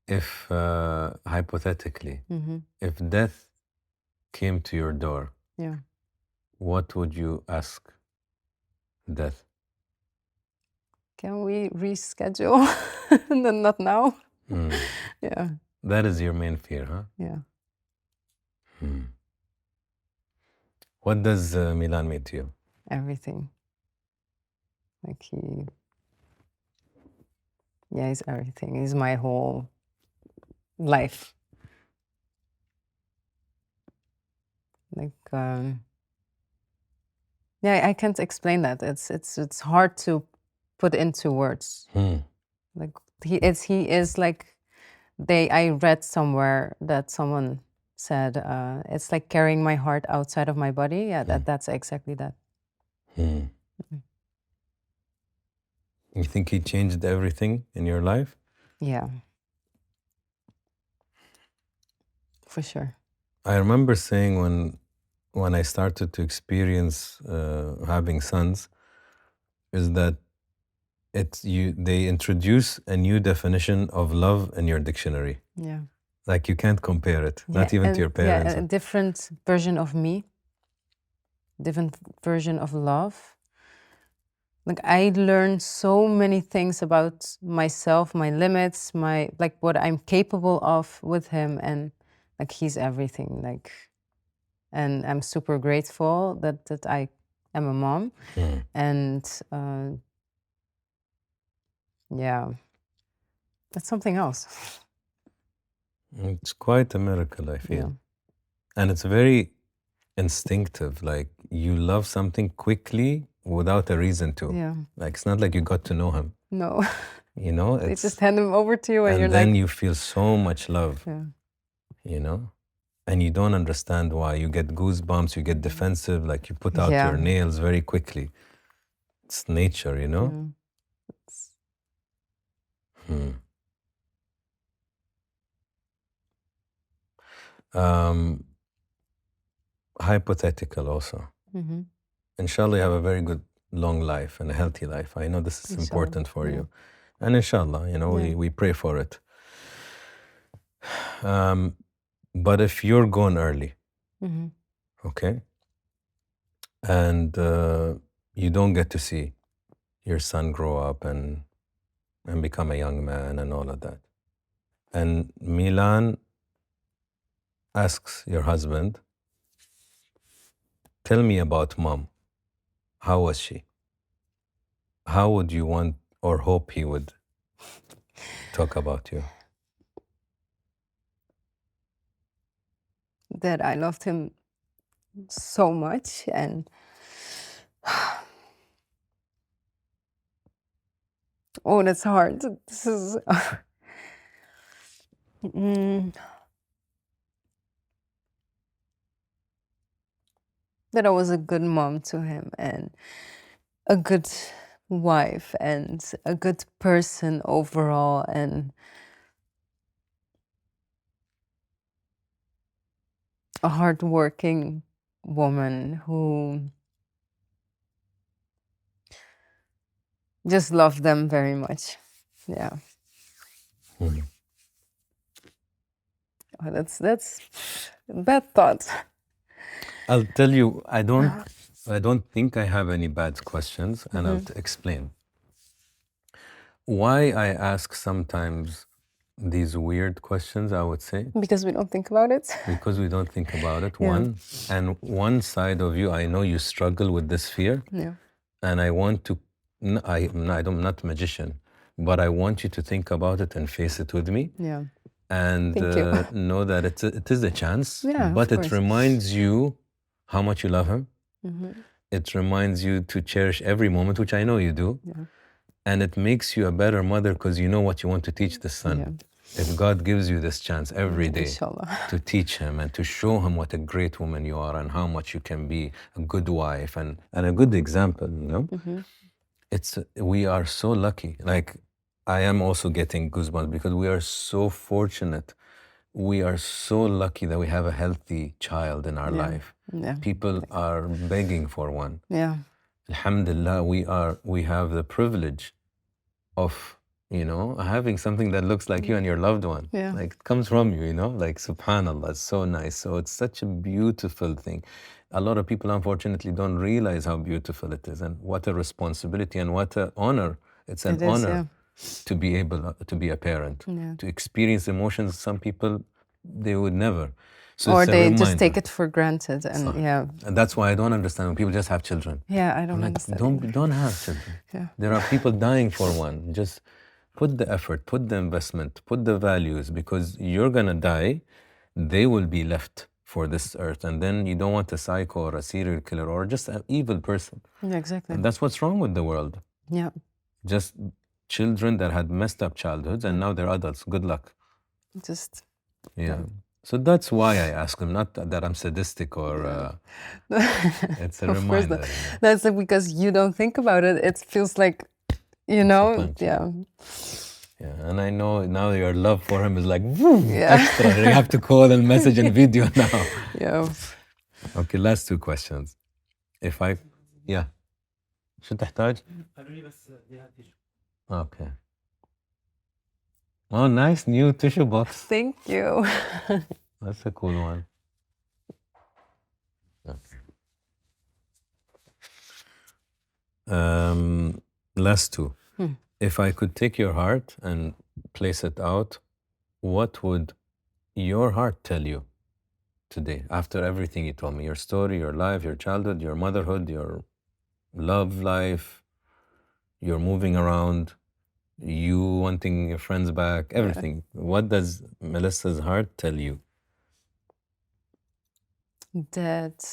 If, hypothetically, if death came to your door, what would you ask death? Can we reschedule? Not now. Yeah. That is your main fear, huh? Yeah. What does Milan mean to you? Everything. Like, he's everything. He's my whole life. Like, yeah, I can't explain that. It's hard to put into words. Like, he is like, I read somewhere that someone said, it's like carrying my heart outside of my body. Yeah, that's exactly that. You think he changed everything in your life? Yeah. For sure. I remember saying when I started to experience having sons, is that they introduce a new definition of love in your dictionary. Yeah. Like, you can't compare it, not even to your parents. Yeah, a different version of me, different version of love. Like, I learned so many things about myself, my limits, like, what I'm capable of with him, and like, he's everything. Like, and I'm super grateful that I am a mom, and yeah, that's something else. It's quite a miracle, I feel. And it's very instinctive. Like, you love something quickly without a reason to. Yeah. Like, it's not like you got to know him. No. You know? They just hand him over to you, and you're like... And then you feel so much love. Yeah. You know? And you don't understand why. You get goosebumps, you get defensive, like, you put out your nails very quickly. It's nature, you know? hypothetical also. Inshallah, you have a very good long life and a healthy life. I know this is important for you. And inshallah, you know, we pray for it. But if you're gone early, okay, and you don't get to see your son grow up and become a young man and all of that, and Milan asks your husband, tell me about mom. How was she? How would you want or hope he would talk about you? That I loved him so much, and oh, that's hard. This is that I was a good mom to him and a good wife and a good person overall, and a hardworking woman who just loved them very much. Yeah. Oh, that's bad thought. I'll tell you, I don't think I have any bad questions, and I'll explain. Why I ask sometimes these weird questions, I would say. Because we don't think about it. Because we don't think about it, one. And one side of you, I know you struggle with this fear. Yeah. And I want to, I'm not a magician, but I want you to think about it and face it with me. Yeah. And know that it is a chance, but of it course. reminds you how much you love him. It reminds you to cherish every moment, which I know you do. Yeah. And it makes you a better mother because you know what you want to teach the son. Yeah. If God gives you this chance every day Inshallah. to teach him and to show him what a great woman you are and how much you can be a good wife and a good example, you know? We are so lucky. Like, I am also getting goosebumps because we are so fortunate. We are so lucky that we have a healthy child in our life. Yeah. People are begging for one. Yeah. Alhamdulillah, we have the privilege of, you know, having something that looks like you and your loved one. Yeah. Like, it comes from you, you know, like, subhanallah, it's so nice. So it's such a beautiful thing. A lot of people, unfortunately, don't realize how beautiful it is and what a responsibility and what an honor. It's an honor to be able to be a parent, to experience emotions some people, they would never. So or they just take it for granted, and and that's why I don't understand when people just have children. Yeah, I don't understand. Don't have children. Yeah. There are people dying for one. Just put the effort, put the investment, put the values, because you're gonna die. They will be left for this earth, and then you don't want a psycho or a serial killer or just an evil person. Yeah, exactly. And that's what's wrong with the world. Yeah. Just children that had messed up childhoods and now they're adults. Good luck. Just. Yeah. So that's why I ask them, not that I'm sadistic or it's a reminder. That's because you don't think about it. It feels like, you know, yeah. Yeah, and I know now your love for him is like extra. You have to call and message and video now. Yeah. Okay, last two questions. If I, شو تحتاج؟ Okay. Oh, nice new tissue box. Thank you. That's a cool one. Okay. Last two. If I could take your heart and place it out, what would your heart tell you today after everything you told me? Your story, your life, your childhood, your motherhood, your love life, your moving around, you wanting your friends back, everything. What does Melisa's heart tell you? That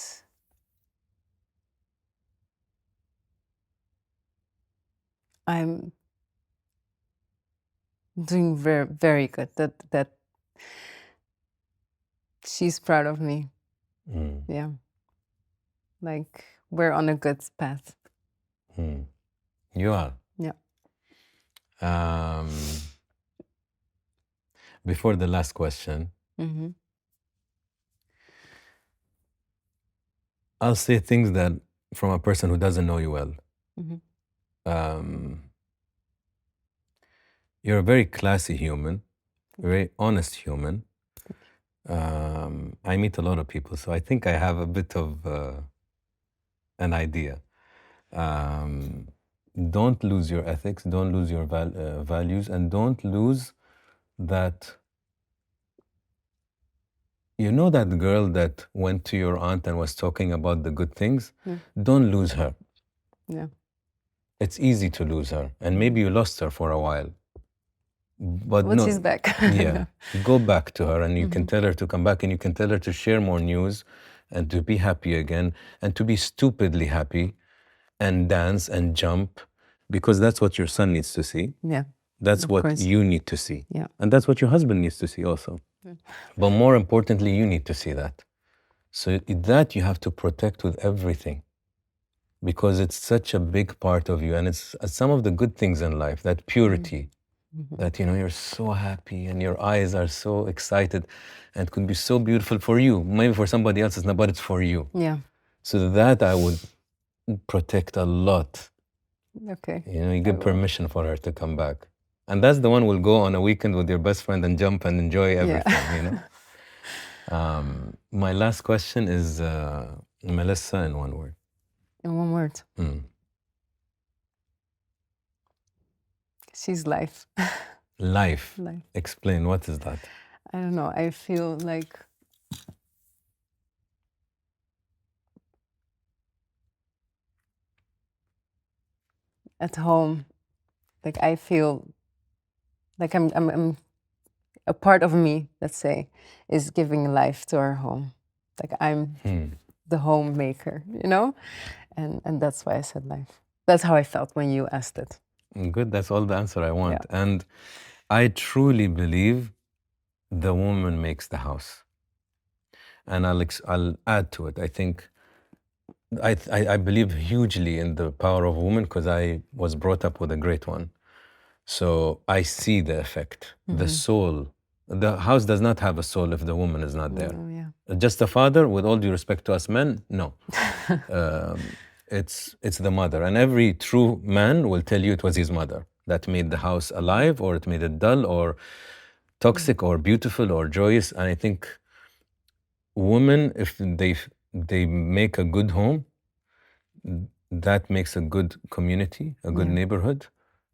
I'm doing very, very good. That she's proud of me. Yeah. Like, we're on a good path. You are. Yeah. Before the last question, I'll say things that from a person who doesn't know you well. You're a very classy human, a very honest human. I meet a lot of people, so I think I have a bit of an idea. Don't lose your ethics, don't lose your values, and don't lose that. You know that girl that went to your aunt and was talking about the good things? Don't lose her. Yeah. It's easy to lose her, and maybe you lost her for a while. But no, she's back. Yeah, go back to her, and you can tell her to come back, and you can tell her to share more news, and to be happy again, and to be stupidly happy, and dance and jump, because that's what your son needs to see. Yeah. That's what you need to see. Yeah. And that's what your husband needs to see also. But more importantly, you need to see that. So that you have to protect with everything, because it's such a big part of you, and it's some of the good things in life, that purity, that, you know, you're so happy and your eyes are so excited, and it could be so beautiful for you. Maybe for somebody else it's not, but it's for you. Yeah. So that I would protect a lot. Okay. You know, you give permission for her to come back. And that's the one who'll go on a weekend with your best friend and jump and enjoy everything, you know? My last question is, Melisa, in one word. In one word. She's life. Life. Life. Explain, what is that? I don't know. I feel like at home. Like I feel like I'm a part of me, let's say, is giving life to our home. Like I'm the homemaker, you know? And that's why I said life. That's how I felt when you asked it. Good, that's all the answer I want. Yeah. And I truly believe the woman makes the house. And I'll add to it. I think I believe hugely in the power of women, because I was brought up with a great one. So I see the effect, the soul. The house does not have a soul if the woman is not there. Yeah. Just a father, with all due respect to us men, no. It's the mother. And every true man will tell you it was his mother that made the house alive, or it made it dull, or toxic, or beautiful, or joyous. And I think women, if they make a good home, that makes a good community, a good neighborhood,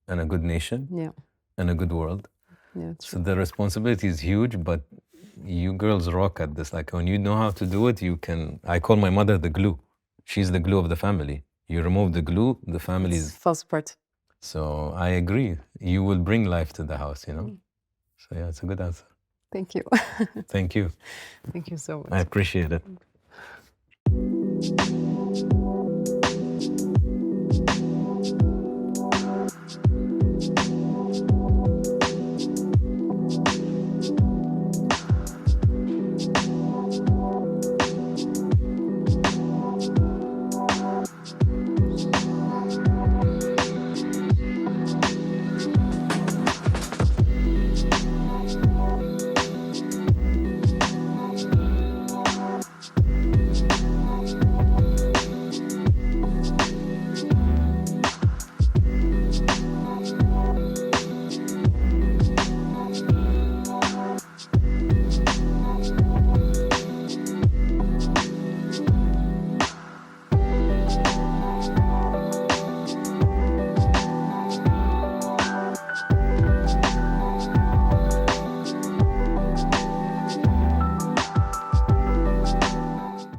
and a good nation, and a good world. Yeah, so the responsibility is huge, but you girls rock at this. Like, when you know how to do it, you can. I call my mother the glue. She's the glue of the family. You remove the glue, the family falls apart. So I agree. You will bring life to the house, you know? So yeah, it's a good answer. Thank you. Thank you. Thank you so much. I appreciate it.